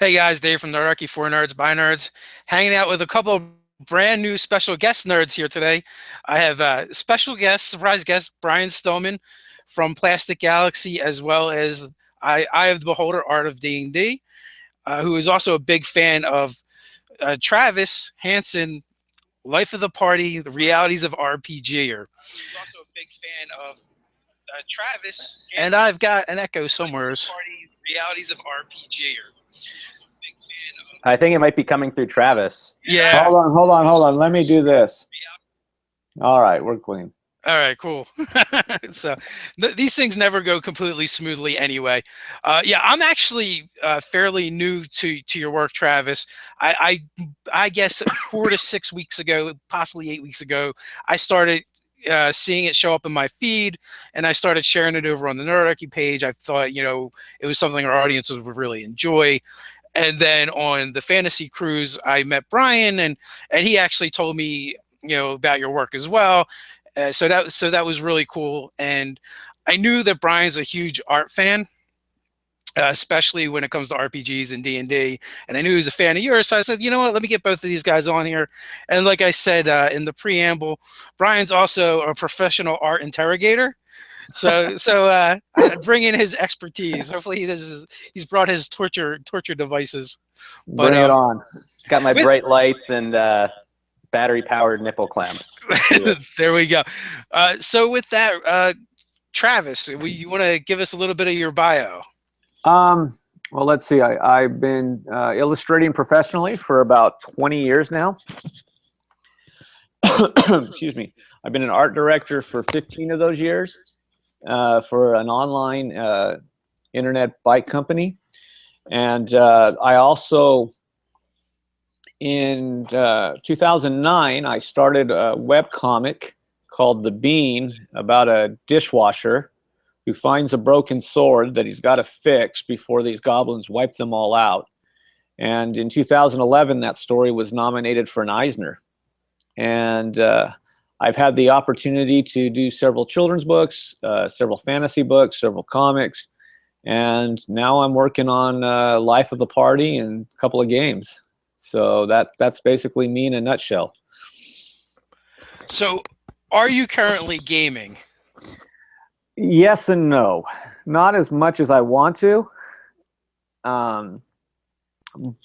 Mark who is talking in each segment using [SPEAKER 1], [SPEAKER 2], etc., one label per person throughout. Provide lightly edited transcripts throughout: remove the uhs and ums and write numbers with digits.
[SPEAKER 1] Hey guys, Dave from Nerdarchy for Nerds by Nerds, hanging out with a couple of brand new special guest nerds here today. I have special guest, surprise guest, Brian Stillman from Plastic Galaxy, as well as I have the Beholder Art of D&D, who is also a big fan of Travis Hanson, Life of the Party, The Realities of RPGer. Who's also a big fan of Travis Hanson, and I've got an echo somewhere. Realities of RPGer.
[SPEAKER 2] I think it might be coming through Travis.
[SPEAKER 1] Yeah.
[SPEAKER 3] Hold on. Let me do this. All right, we're clean.
[SPEAKER 1] All right, cool. So these things never go completely smoothly anyway. Yeah, I'm actually fairly new to your work, Travis. I guess 4 to 6 weeks ago, possibly 8 weeks ago, I started seeing it show up in my feed, and I started sharing it over on the Nerdarchy page. I thought, it was something our audiences would really enjoy. And then on the fantasy cruise, I met Brian, and he actually told me, about your work as well. So that was really cool. And I knew that Brian's a huge art fan, especially when it comes to RPGs and D&D. And I knew he was a fan of yours. So I said, you know what, let me get both of these guys on here. And like I said in the preamble, Brian's also a professional art interrogator. So I bring in his expertise. Hopefully he's brought his torture devices. But,
[SPEAKER 3] Bring it on.
[SPEAKER 2] Got my bright lights and battery-powered nipple clamp.
[SPEAKER 1] There we go. So with that, Travis, you want to give us a little bit of your bio?
[SPEAKER 3] Well, let's see. I've been illustrating professionally for about 20 years now. Excuse me. I've been an art director for 15 of those years. For an online internet bike company. And I also, in 2009, I started a webcomic called The Bean about a dishwasher who finds a broken sword that he's got to fix before these goblins wipe them all out. And in 2011, that story was nominated for an Eisner. And I've had the opportunity to do several children's books, several fantasy books, several comics, and now I'm working on Life of the Party and a couple of games. So that's basically me in a nutshell.
[SPEAKER 1] So are you currently gaming?
[SPEAKER 3] Yes and no. Not as much as I want to.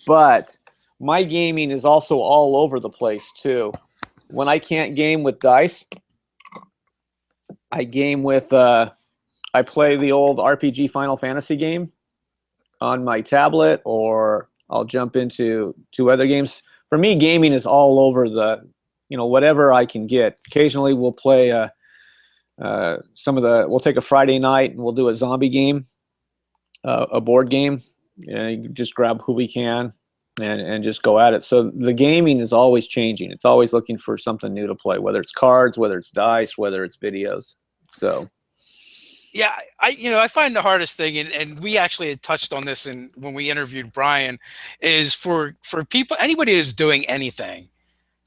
[SPEAKER 3] But my gaming is also all over the place too. When I can't game with dice, I game with, I play the old RPG Final Fantasy game on my tablet, or I'll jump into 2 other games. For me, gaming is all over the, whatever I can get. Occasionally we'll play we'll take a Friday night and we'll do a zombie game, a board game. You just grab who we can. And just go at it. So the gaming is always changing. It's always looking for something new to play, whether it's cards, whether it's dice, whether it's videos. So,
[SPEAKER 1] yeah, I find the hardest thing, and we actually had touched on this when we interviewed Brian, is for people, anybody who's doing anything,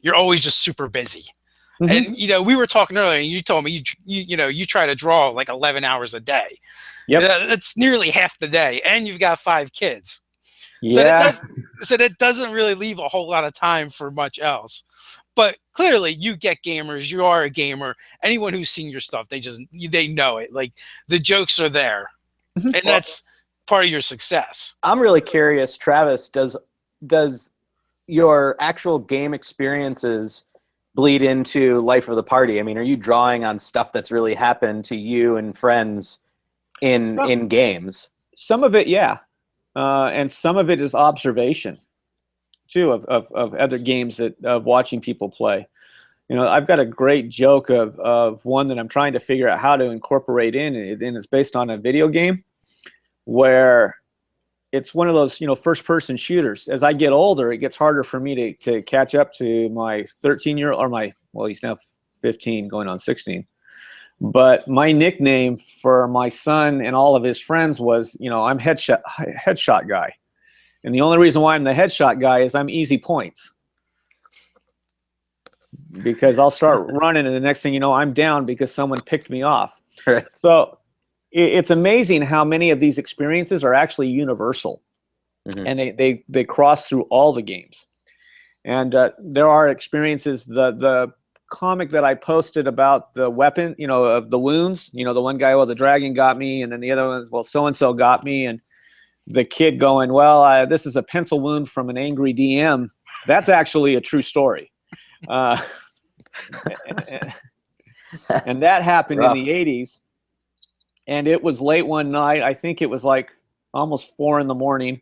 [SPEAKER 1] you're always just super busy. Mm-hmm. And we were talking earlier, and you told me you try to draw like 11 hours a day.
[SPEAKER 3] Yep,
[SPEAKER 1] that's nearly half the day, and you've got 5 kids.
[SPEAKER 3] Yeah.
[SPEAKER 1] So that doesn't really leave a whole lot of time for much else. But clearly you get gamers. You are a gamer. Anyone who's seen your stuff, they know it. Like, the jokes are there. And that's part of your success.
[SPEAKER 2] I'm really curious, Travis, does your actual game experiences bleed into Life of the Party? I mean, are you drawing on stuff that's really happened to you and friends in games?
[SPEAKER 3] Some of it, yeah. And some of it is observation, too, of other games of watching people play. I've got a great joke of one that I'm trying to figure out how to incorporate in, and it's based on a video game where it's one of those, first-person shooters. As I get older, it gets harder for me to catch up to my 13-year-old, or he's now 15, going on 16. But my nickname for my son and all of his friends was, I'm headshot guy. And the only reason why I'm the headshot guy is I'm easy points. Because I'll start running, and the next thing you know, I'm down because someone picked me off. So it's amazing how many of these experiences are actually universal.
[SPEAKER 2] Mhm.
[SPEAKER 3] and they cross through all the games. And there are experiences. The comic that I posted about the weapon, of the wounds, the one guy, well, the dragon got me, and then the other one's, well, so and so got me, and the kid going, well, this is a pencil wound from an angry DM. That's actually a true story. And that happened in the 80s. And it was late one night. I think it was like almost 4 a.m.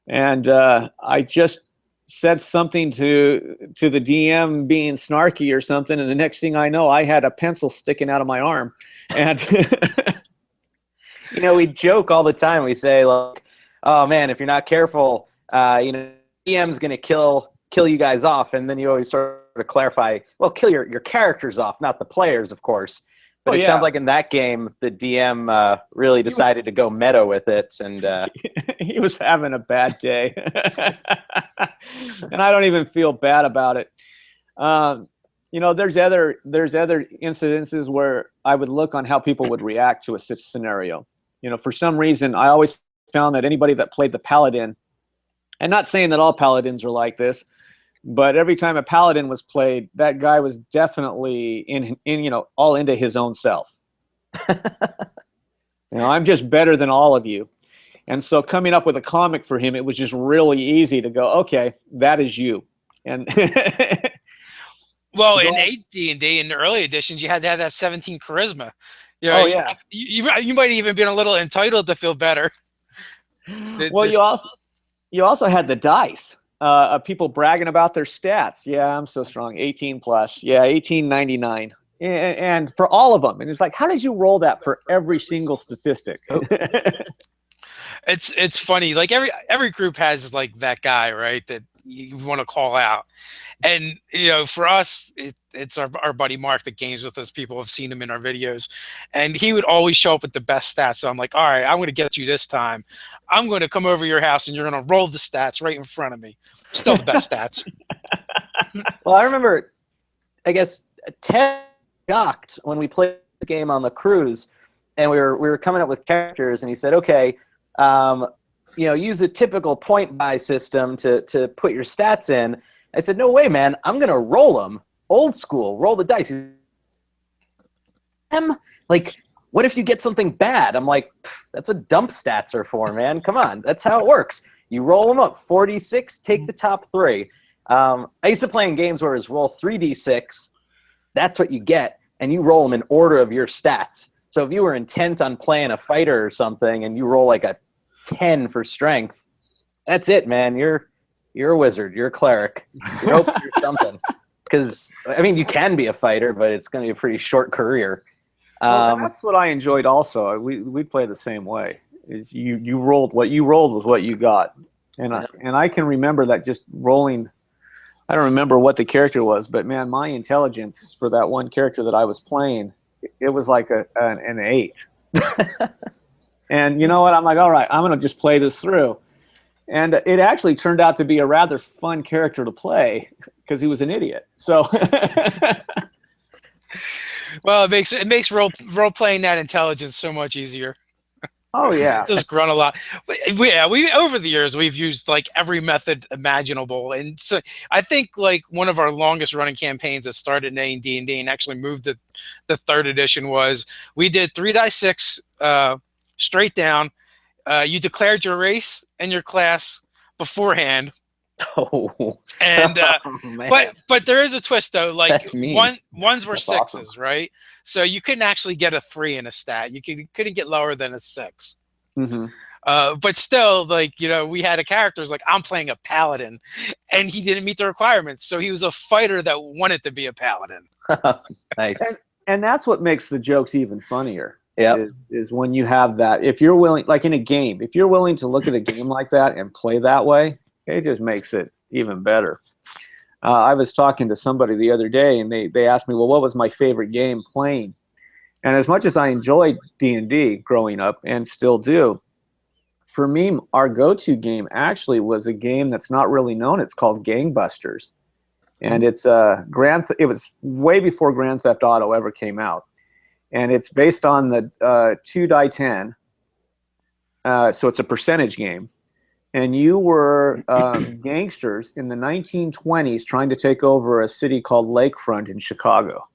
[SPEAKER 3] And I just said something to the DM being snarky or something. And the next thing I know, I had a pencil sticking out of my arm. And
[SPEAKER 2] we joke all the time. We say, like, oh man, if you're not careful, DM's gonna kill you guys off, and then you always sort of clarify, well, kill your characters off, not the players, of course. But it sounds like in that game, the DM really decided to go meta with it, and
[SPEAKER 3] he was having a bad day, and I don't even feel bad about it. There's other incidences where I would look on how people would react to a scenario. For some reason, I always found that anybody that played the paladin, and not saying that all paladins are like this, but every time a paladin was played, that guy was definitely in all into his own self. I'm just better than all of you. And so coming up with a comic for him, it was just really easy to go, okay, that is you. And
[SPEAKER 1] well, in D&D, in the early editions, you had to have that 17 charisma.
[SPEAKER 3] Oh yeah.
[SPEAKER 1] You might even been a little entitled to feel better.
[SPEAKER 3] Well, you also had the dice. People bragging about their stats. Yeah, I'm so strong. 18 plus. Yeah, 1899. And for all of them. And it's like, how did you roll that for every single statistic?
[SPEAKER 1] It's funny. Like every group has like that guy, right, that you want to call out. And for us, it's our buddy Mark that games with us. People have seen him in our videos, and he would always show up with the best stats. So I'm like, all right, I'm going to get you this time. I'm going to come over your house, and you're going to roll the stats right in front of me. Still the best stats.
[SPEAKER 2] Well, I remember, I guess Ted shocked when we played the game on the cruise, and we were coming up with characters, and he said, okay, use a typical point buy system to put your stats in. I said, no way, man. I'm going to roll them. Old school. Roll the dice. Like, what if you get something bad? I'm like, that's what dump stats are for, man. Come on. That's how it works. You roll them up. 46, take the top 3. I used to play in games where it was roll 3d6. That's what you get. And you roll them in order of your stats. So if you were intent on playing a fighter or something and you roll like a 10 for strength, that's it, man. You're a wizard. You're a cleric. You're hoping you're something. Because, you can be a fighter, but it's going to be a pretty short career.
[SPEAKER 3] Well, that's what I enjoyed also. We play the same way. Is you rolled what you rolled was what you got. And I can remember that just rolling. I don't remember what the character was, but man, my intelligence for that one character that I was playing, it was like an 8. And you know what? I'm like, all right, I'm going to just play this through. And it actually turned out to be a rather fun character to play because he was an idiot. So,
[SPEAKER 1] well, it makes role playing that intelligence so much easier.
[SPEAKER 3] Oh yeah,
[SPEAKER 1] just grunt a lot. But we over the years we've used like every method imaginable, and so I think like one of our longest running campaigns that started in D&D and actually moved to the 3rd edition was we did 3d6 straight down. You declared your race and your class beforehand.
[SPEAKER 2] Oh.
[SPEAKER 1] And but there is a twist though. Like ones were
[SPEAKER 2] That's
[SPEAKER 1] 6s,
[SPEAKER 2] awesome.
[SPEAKER 1] right? So you couldn't actually get a 3 in a stat. You couldn't get lower than a 6.
[SPEAKER 3] Mm-hmm.
[SPEAKER 1] But still, like we had a character who's like, I'm playing a paladin, and he didn't meet the requirements. So he was a fighter that wanted to be a paladin.
[SPEAKER 2] Nice.
[SPEAKER 3] And that's what makes the jokes even funnier.
[SPEAKER 2] Yeah,
[SPEAKER 3] is when you have that. If you're willing, like in a game, if you're willing to look at a game like that and play that way, it just makes it even better. I was talking to somebody the other day, and they asked me, well, what was my favorite game playing? And as much as I enjoyed D&D growing up and still do, for me, our go-to game actually was a game that's not really known. It's called Gangbusters. And it's it was way before Grand Theft Auto ever came out. And it's based on the 2 die 10. So it's a percentage game. and you were gangsters in the 1920s trying to take over a city called Lakefront in Chicago.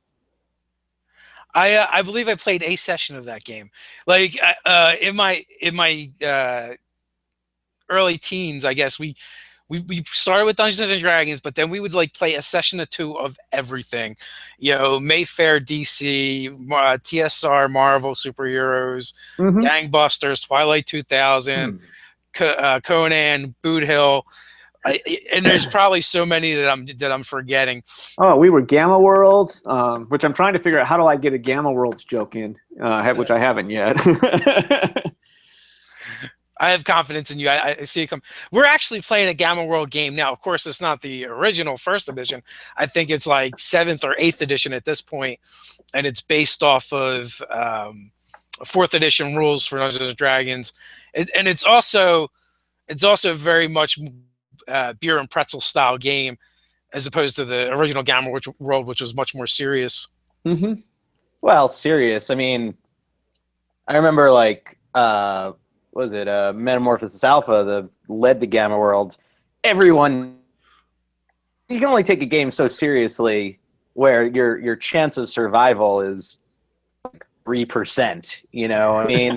[SPEAKER 1] I believe I played a session of that game. Like in my early teens, I guess we started with Dungeons and Dragons, but then we would like play a session or two of everything, you know, Mayfair, DC, TSR, Marvel superheroes,
[SPEAKER 3] Mm-hmm.
[SPEAKER 1] Gangbusters, Twilight 2000, Conan, Boot Hill, and there's probably so many that I'm forgetting.
[SPEAKER 3] Oh, we were Gamma Worlds, which I'm trying to figure out how do I get a Gamma Worlds joke in, which I haven't yet.
[SPEAKER 1] I have confidence in you. I see it come. We're actually playing a Gamma World game now. Of course, it's not the original first edition. I think it's like 7th or 8th edition at this point, and it's based off of 4th edition rules for Dungeons and Dragons, and it's also very much beer and pretzel style game, as opposed to the original Gamma World, which was much more serious.
[SPEAKER 3] Mm-hmm.
[SPEAKER 2] Well, serious. I mean, I remember like was it Metamorphosis Alpha that led the Gamma World? Everyone, you can only take a game so seriously where your chance of survival is 3%. You know, I mean,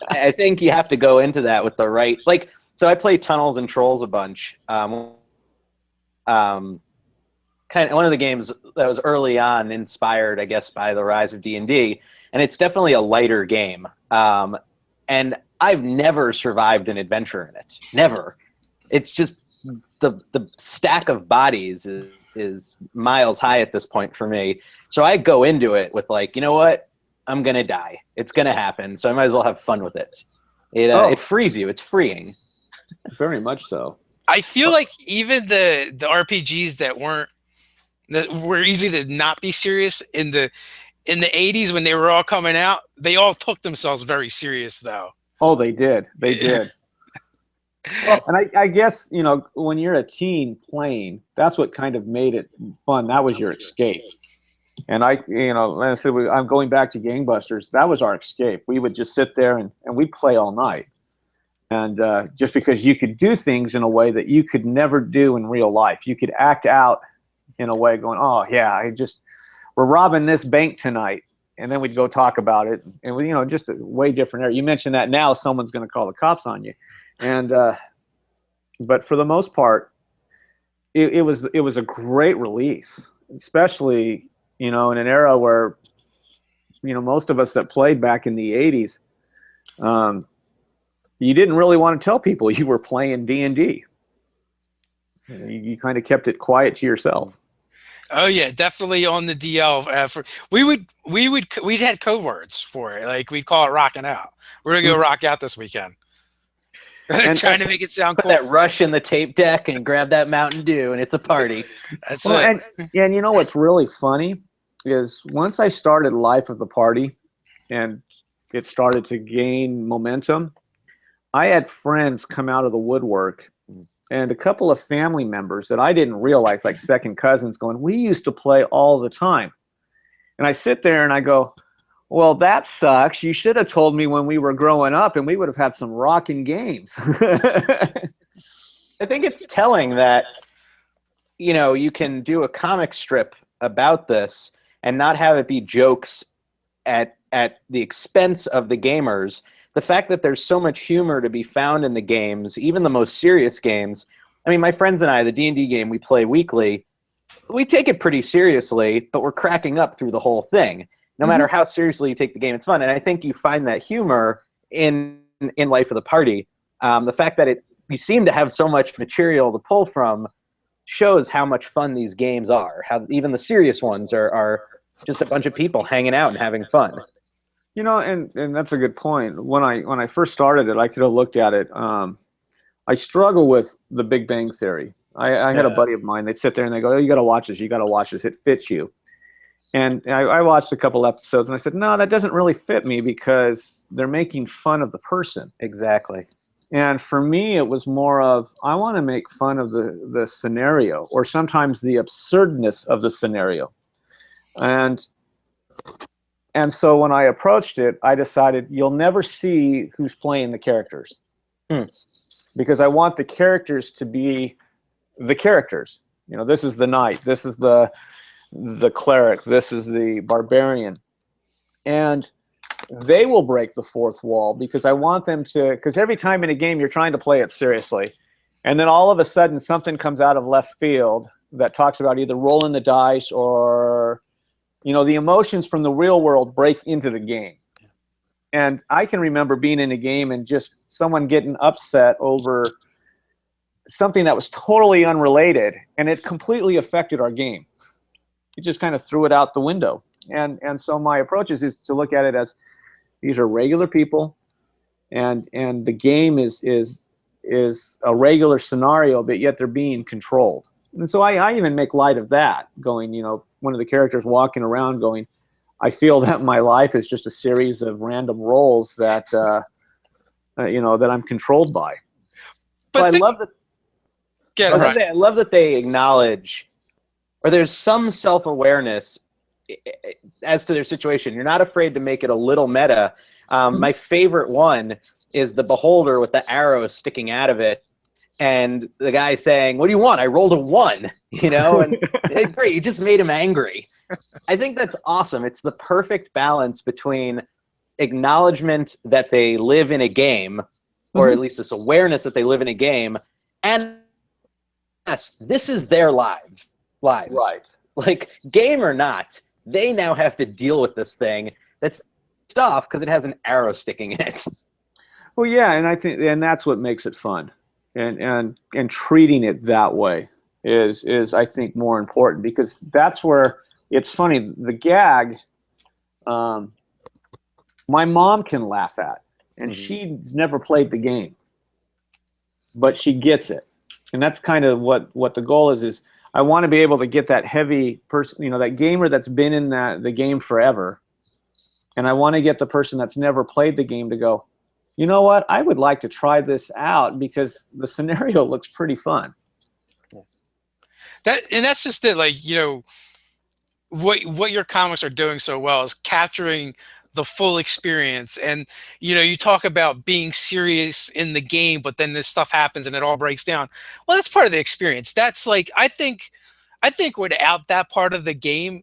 [SPEAKER 2] I think you have to go into that with the right. Like, so I play Tunnels and Trolls a bunch. Kind of one of the games that was early on inspired, I guess, by the rise of D&D, and it's definitely a lighter game. And I've never survived an adventure in it. Never. It's just the stack of bodies is miles high at this point for me. So I go into it with like, you know what? I'm gonna die. It's gonna happen. So I might as well have fun with it. It frees you. It's freeing.
[SPEAKER 3] Very much so.
[SPEAKER 1] I feel like even the RPGs that were easy to not be serious in the 80s when they were all coming out, they all took themselves very serious though.
[SPEAKER 3] Oh, they did. They did. Well, and I guess, you know, when you're a teen playing, that's what kind of made it fun. That was your escape. And you know, like I said, I'm going back to Gangbusters. That was our escape. We would just sit there and we'd play all night. And just because you could do things in a way that you could never do in real life. You could act out in a way going, oh, yeah, we're robbing this bank tonight. And then we'd go talk about it. And, you know, just a way different area. You mentioned that now someone's going to call the cops on you. And but for the most part, it was a great release, especially, you know, in an era where, you know, most of us that played back in the 80s, you didn't really want to tell people you were playing D&D. You kind of kept it quiet to yourself.
[SPEAKER 1] Oh yeah, definitely on the DL. We'd had code words for it. Like we'd call it rocking out. We're gonna go rock out this weekend. And trying to make it sound
[SPEAKER 2] put
[SPEAKER 1] cool.
[SPEAKER 2] that rush in the tape deck and grab that Mountain Dew, and it's a party.
[SPEAKER 1] That's it.
[SPEAKER 3] And you know what's really funny is once I started Life of the Party, and it started to gain momentum, I had friends come out of the woodwork. And a couple of family members that I didn't realize, like second cousins, going, we used to play all the time. And I sit there and I go, well, that sucks. You should have told me when we were growing up and we would have had some rocking games.
[SPEAKER 2] I think it's telling that, you know, you can do a comic strip about this and not have it be jokes at the expense of the gamers. The fact that there's so much humor to be found in the games, even the most serious games. I mean, my friends and I, the D&D game we play weekly, we take it pretty seriously, but we're cracking up through the whole thing. No matter how seriously you take the game, it's fun. And I think you find that humor in Life of the Party. The fact that you seem to have so much material to pull from shows how much fun these games are. How even the serious ones are just a bunch of people hanging out and having fun.
[SPEAKER 3] You know, and that's a good point. When I first started it, I could have looked at it. I struggle with The Big Bang Theory. I had a buddy of mine. They'd sit there and they go, "Oh, you got to watch this. You got to watch this. It fits you." And I watched a couple episodes and I said, "No, that doesn't really fit me because they're making fun of the person."
[SPEAKER 2] Exactly.
[SPEAKER 3] And for me, it was more of I want to make fun of the scenario, or sometimes the absurdness of the scenario. And so when I approached it, I decided you'll never see who's playing the characters. because I want the characters to be the characters. You know, this is the knight, this is the cleric, this is the barbarian, and they will break the fourth wall because I want them to. Because every time in a game you're trying to play it seriously, and then all of a sudden something comes out of left field that talks about either rolling the dice or, you know, the emotions from the real world break into the game. And I can remember being in a game and just someone getting upset over something that was totally unrelated, and it completely affected our game. It just kind of threw it out the window. And so my approach is to look at it as these are regular people, and the game is a regular scenario, but yet they're being controlled. And so I even make light of that, going, you know, one of the characters walking around going, I feel that my life is just a series of random rolls that, you know, that I'm controlled by.
[SPEAKER 2] But I love that. I love that they acknowledge, or there's some self-awareness as to their situation. You're not afraid to make it a little meta. My favorite one is the beholder with the arrow sticking out of it, and the guy saying, "What do you want? I rolled a 1." You know, and hey, great, you just made him angry. I think that's awesome. It's the perfect balance between acknowledgement that they live in a game, or at least this awareness that they live in a game, and yes, this is their lives. Right. Like, game or not, they now have to deal with this thing that's off because it has an arrow sticking in it.
[SPEAKER 3] Well, yeah, and I think, and that's what makes it fun, and treating it that way is I think more important, because that's where it's funny. The gag, my mom can laugh at, and she's never played the game, but she gets it, and that's kind of what the goal is I want to be able to get that heavy person, you know, that gamer that's been in the game forever, and I want to get the person that's never played the game to go, you know what, I would like to try this out because the scenario looks pretty fun.
[SPEAKER 1] That's just it. Like, you know, what your comics are doing so well is capturing the full experience. And, you know, you talk about being serious in the game, but then this stuff happens and it all breaks down. Well, that's part of the experience. That's like, I think without that part of the game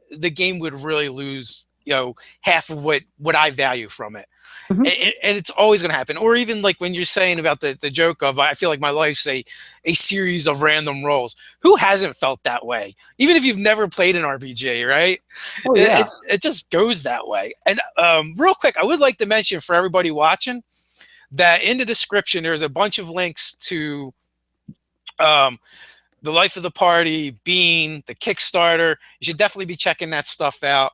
[SPEAKER 1] would really lose, you know, half of what I value from it. And it's always going to happen. Or even like when you're saying about the joke of, I feel like my life's a series of random rolls. Who hasn't felt that way? Even if you've never played an RPG, right?
[SPEAKER 2] Oh, yeah.
[SPEAKER 1] It just goes that way. And real quick, I would like to mention for everybody watching that in the description, there's a bunch of links to the Life of the Party, Bean, the Kickstarter. You should definitely be checking that stuff out.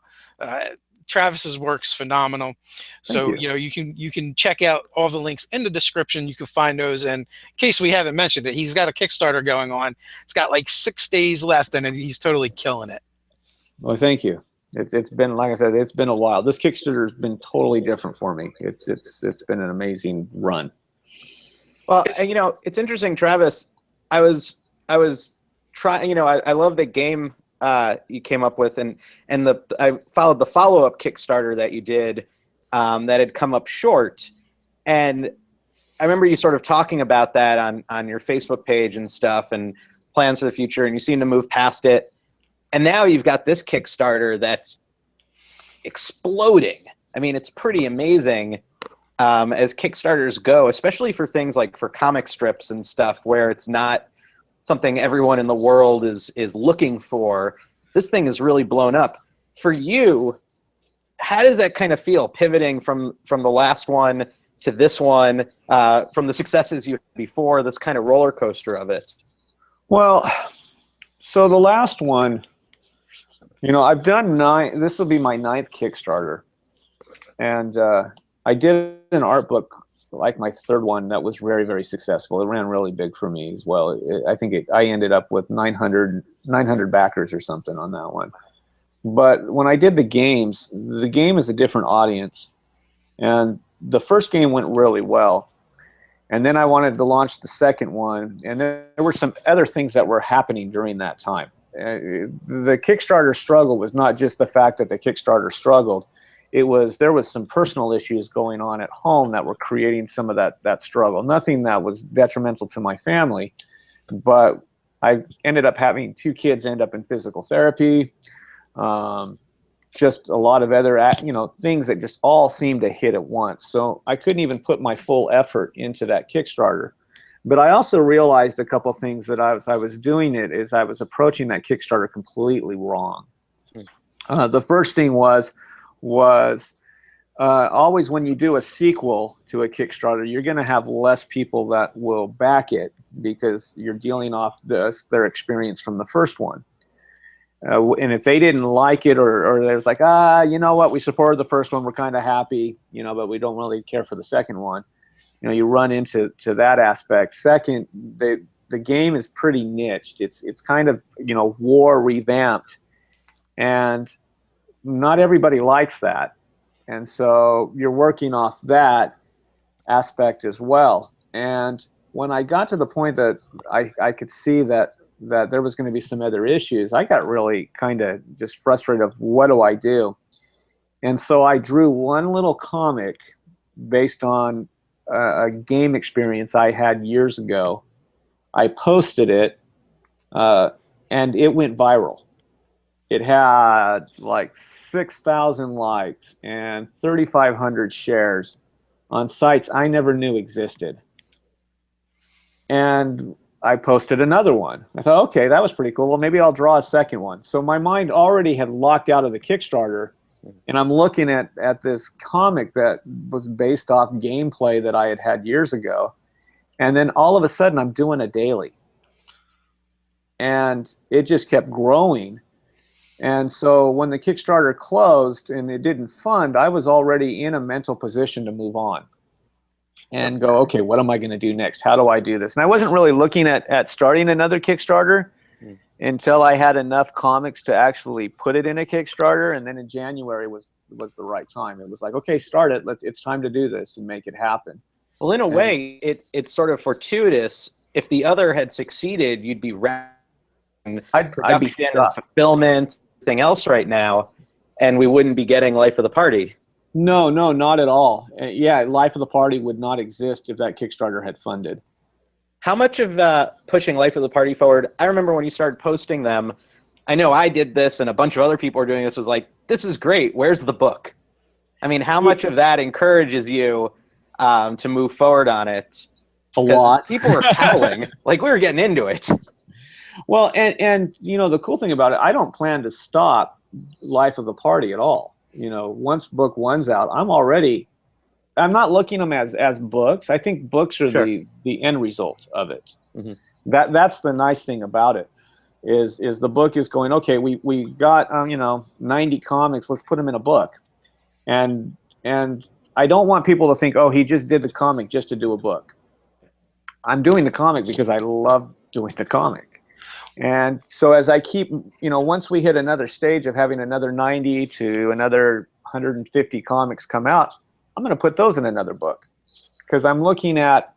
[SPEAKER 1] Travis's work's phenomenal. So, you know, you can check out all the links in the description. You can find those. And in case we haven't mentioned it, he's got a Kickstarter going on. It's got like 6 days left, and he's totally killing it.
[SPEAKER 3] Well, thank you. It's been, like I said, it's been a while. This Kickstarter's been totally different for me. It's been an amazing run.
[SPEAKER 2] Well, you know, it's interesting, Travis. I was trying, you know, I love the game you came up with, and I followed the follow-up Kickstarter that you did that had come up short, and I remember you sort of talking about that on your Facebook page and stuff, and plans for the future, and you seem to move past it, and now you've got this Kickstarter that's exploding. I mean, it's pretty amazing as Kickstarters go, especially for things like for comic strips and stuff where it's not something everyone in the world is looking for. This thing is really blown up. For you, how does that kind of feel, pivoting from the last one to this one, from the successes you had before, this kind of roller coaster of it? Well,
[SPEAKER 3] so the last one, you know, I've done 9. This will be my 9th Kickstarter, and I did an art book like my 3rd one that was very, very successful. It ran really big for me as well. I think I ended up with 900 backers or something on that one. But when I did the game is a different audience, and the first game went really well, and then I wanted to launch the second one, and then there were some other things that were happening during that time. The Kickstarter struggle was not just the fact that the Kickstarter struggled. there was some personal issues going on at home that were creating some of that struggle. Nothing that was detrimental to my family, but I ended up having 2 kids end up in physical therapy. Just a lot of other, things that just all seemed to hit at once. So I couldn't even put my full effort into that Kickstarter. But I also realized a couple things that I was doing it is I was approaching that Kickstarter completely wrong. The first thing was always when you do a sequel to a Kickstarter, you're going to have less people that will back it because you're dealing off their experience from the first one. And if they didn't like it or they was like, you know what, we supported the first one, we're kind of happy, but we don't really care for the second one. You run into that aspect. Second, the game is pretty niched. It's kind of, war revamped. And not everybody likes that. And so you're working off that aspect as well. And when I got to the point that I could see that there was going to be some other issues, I got really kind of just frustrated of what do I do? And so I drew one little comic based on a game experience I had years ago. I posted it, and it went viral. It had like 6,000 likes and 3,500 shares on sites I never knew existed. And I posted another one. I thought, okay, that was pretty cool. Well, maybe I'll draw a second one. So my mind already had locked out of the Kickstarter, and I'm looking at this comic that was based off gameplay that I had years ago. And then all of a sudden, I'm doing a daily. And it just kept growing. And so when the Kickstarter closed and it didn't fund, I was already in a mental position to move on and go, okay, what am I going to do next? How do I do this? And I wasn't really looking at starting another Kickstarter until I had enough comics to actually put it in a Kickstarter. And then in January was the right time. It was like, okay, start it. It's time to do this and make it happen.
[SPEAKER 2] Well, in a way, it's sort of fortuitous. If the other had succeeded, you'd be
[SPEAKER 3] I'd be stuck.
[SPEAKER 2] Fulfillment, everything else right now, and we wouldn't be getting Life of the Party.
[SPEAKER 3] No, not at all. Yeah, Life of the Party would not exist if that Kickstarter had funded.
[SPEAKER 2] How much of pushing Life of the Party forward, I remember when you started posting them, I know I did this and a bunch of other people are doing this, was like, this is great, where's the book? I mean, how much of that encourages you to move forward on it?
[SPEAKER 3] A lot.
[SPEAKER 2] People were howling, like we were getting into it.
[SPEAKER 3] Well, and the cool thing about it, I don't plan to stop Life of the Party at all. Once book 1's out, I'm not looking at them as books. I think books are the end result of it. Mm-hmm. That's the nice thing about it, is the book is going, okay, we got 90 comics, let's put them in a book. And I don't want people to think, oh, he just did the comic just to do a book. I'm doing the comic because I love doing the comic. And so as I keep, once we hit another stage of having another 90 to another 150 comics come out, I'm going to put those in another book. Because I'm looking at,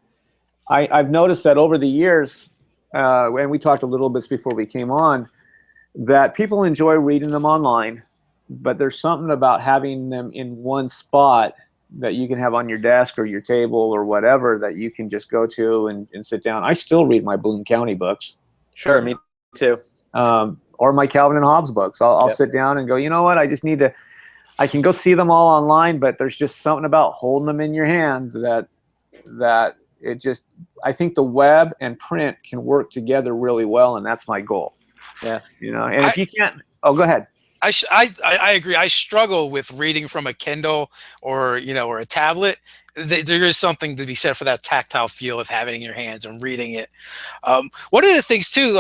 [SPEAKER 3] I've noticed that over the years, and we talked a little bit before we came on, that people enjoy reading them online, but there's something about having them in one spot that you can have on your desk or your table or whatever that you can just go to and sit down. I still read my Bloom County books.
[SPEAKER 2] Sure, me too.
[SPEAKER 3] Or my Calvin and Hobbes books. I'll sit down and go, you know what, I can go see them all online, but there's just something about holding them in your hand that it just, I think the web and print can work together really well, and that's my goal.
[SPEAKER 2] Yeah.
[SPEAKER 3] And if you can't, go ahead.
[SPEAKER 1] I agree. I struggle with reading from a Kindle or a tablet. There is something to be said for that tactile feel of having it in your hands and reading it. One of the things too,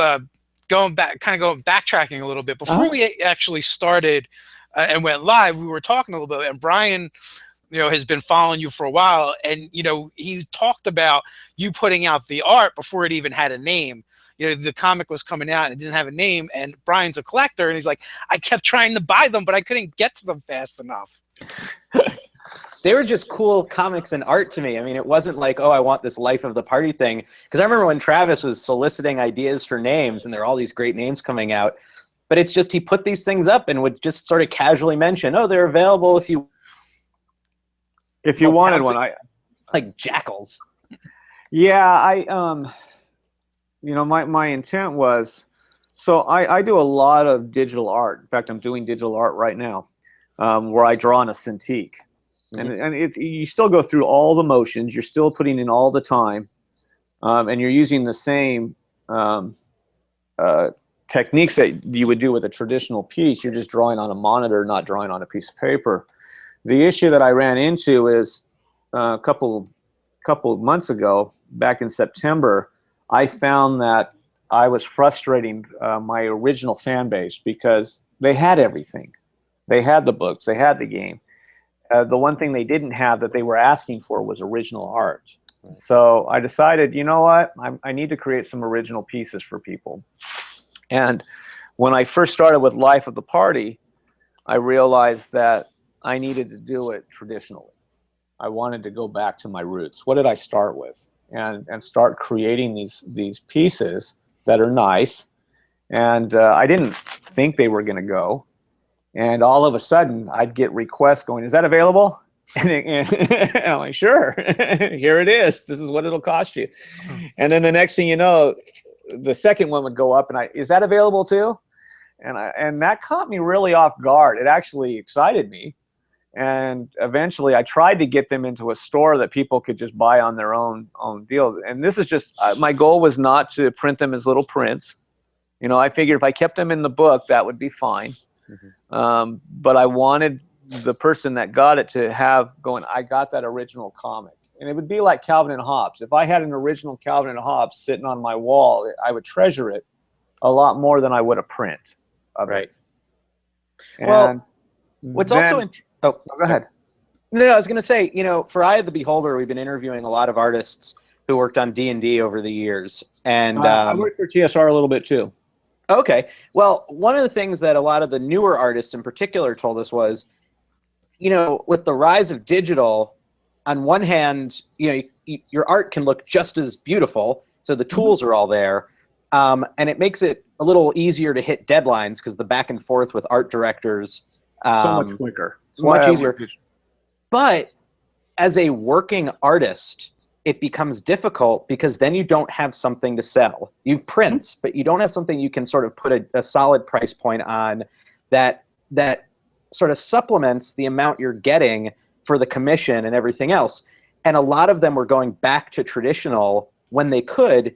[SPEAKER 1] backtracking a little bit before we actually started and went live, we were talking a little bit, and Brian, has been following you for a while, and he talked about you putting out the art before it even had a name. The comic was coming out and it didn't have a name, and Brian's a collector, and he's like, I kept trying to buy them, but I couldn't get to them fast enough.
[SPEAKER 2] They were just cool comics and art to me. I mean, it wasn't like, oh, I want this Life of the Party thing. Because I remember when Travis was soliciting ideas for names, and there are all these great names coming out, but it's just he put these things up and would just sort of casually mention, oh, they're available if you
[SPEAKER 3] If you
[SPEAKER 2] Well,
[SPEAKER 3] wanted
[SPEAKER 2] pouncing
[SPEAKER 3] one,
[SPEAKER 2] like jackals.
[SPEAKER 3] yeah, my intent was, so I do a lot of digital art. In fact, I'm doing digital art right now, where I draw on a Cintiq. And you still go through all the motions. You're still putting in all the time, and you're using the same techniques that you would do with a traditional piece. You're just drawing on a monitor, not drawing on a piece of paper. The issue that I ran into is a couple of months ago, back in September, I found that I was frustrating my original fan base because they had everything. They had the books, they had the game. The one thing they didn't have that they were asking for was original art. So I decided, you know what, I need to create some original pieces for people. And when I first started with Life of the Party, I realized that I needed to do it traditionally. I wanted to go back to my roots. What did I start with? And start creating these pieces that are nice. And I didn't think they were going to go. And all of a sudden, I'd get requests going, is that available? And I'm like, sure, here it is. This is what it'll cost you. And then the next thing you know, the second one would go up, and is that available too? And that caught me really off guard. It actually excited me. And eventually I tried to get them into a store that people could just buy on their own deal. And this is just, my goal was not to print them as little prints. I figured if I kept them in the book, that would be fine. But I wanted the person that got it to have going, I got that original comic. And it would be like Calvin and Hobbes. If I had an original Calvin and Hobbes sitting on my wall, I would treasure it a lot more than I would a print of it. And
[SPEAKER 2] well, what's
[SPEAKER 3] then,
[SPEAKER 2] also go ahead. No, I was going to say, for Eye of the Beholder, we've been interviewing a lot of artists who worked on D&D over the years. And
[SPEAKER 3] I worked for TSR a little bit too.
[SPEAKER 2] Okay. Well, one of the things that a lot of the newer artists in particular told us was, with the rise of digital, on one hand, your art can look just as beautiful, so the tools are all there, and it makes it a little easier to hit deadlines because the back and forth with art directors
[SPEAKER 3] so much quicker.
[SPEAKER 2] It's much easier. But as a working artist, it becomes difficult because then you don't have something to sell. You have prints, but you don't have something you can sort of put a solid price point on that sort of supplements the amount you're getting for the commission and everything else. And a lot of them were going back to traditional when they could,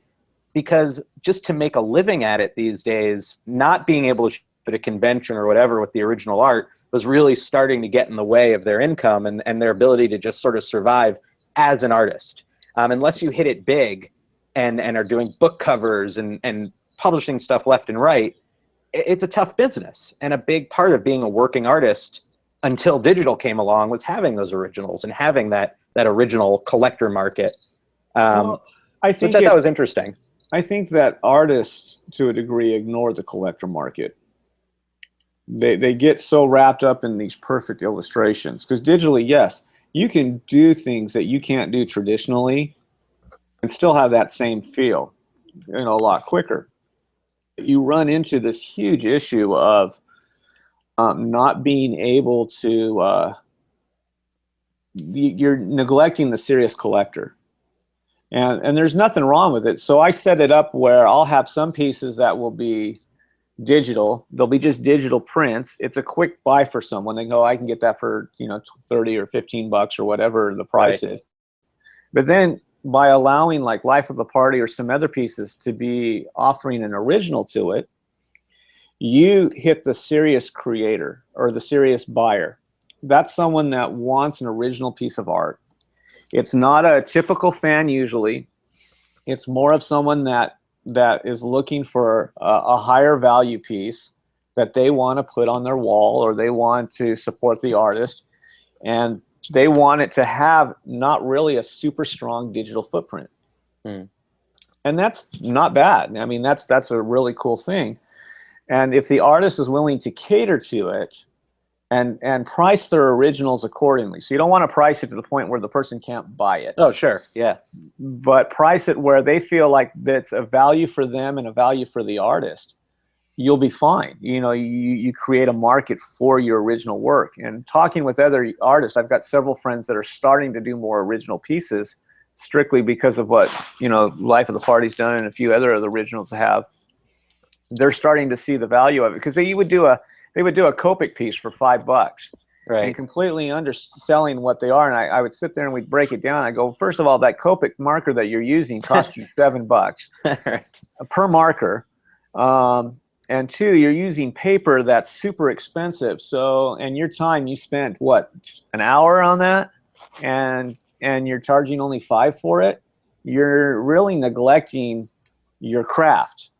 [SPEAKER 2] because just to make a living at it these days, not being able to show at a convention or whatever with the original art was really starting to get in the way of their income and their ability to just sort of survive as an artist. Unless you hit it big and are doing book covers and publishing stuff left and right, it's a tough business. And a big part of being a working artist until digital came along was having those originals and having that original collector market.
[SPEAKER 3] Well, I think
[SPEAKER 2] that was interesting.
[SPEAKER 3] I think that artists, to a degree, ignore the collector market. They get so wrapped up in these perfect illustrations. Because digitally, yes, you can do things that you can't do traditionally and still have that same feel, a lot quicker. You run into this huge issue of not being able to, you're neglecting the serious collector. And there's nothing wrong with it. So I set it up where I'll have some pieces that will be digital. They'll be just digital prints. It's a quick buy for someone. They go, I can get that for 30 or 15 bucks or whatever the price is. But then by allowing like Life of the Party or some other pieces to be offering an original to it, you hit the serious creator or the serious buyer. That's someone that wants an original piece of art. It's not a typical fan usually. It's more of someone that is looking for a higher value piece that they want to put on their wall, or they want to support the artist, and they want it to have not really a super strong digital footprint. And that's not bad. I mean, that's a really cool thing. And if the artist is willing to cater to it and price their originals accordingly. So you don't want to price it to the point where the person can't buy it.
[SPEAKER 2] Oh, sure. Yeah.
[SPEAKER 3] But price it where they feel like that's a value for them and a value for the artist. you'll be fine. You create a market for your original work. And talking with other artists, I've got several friends that are starting to do more original pieces strictly because of what, Life of the Party's done and a few other of the originals have. They're starting to see the value of it, because they would do a Copic piece for $5,
[SPEAKER 2] Right.
[SPEAKER 3] and completely underselling what they are. And I would sit there and we'd break it down. I go, first of all, that Copic marker that you're using costs you $7
[SPEAKER 2] Right.
[SPEAKER 3] per marker. And two, you're using paper that's super expensive. So, and your time, you spent what, an hour on that, and you're charging only $5 for it. You're really neglecting your craft.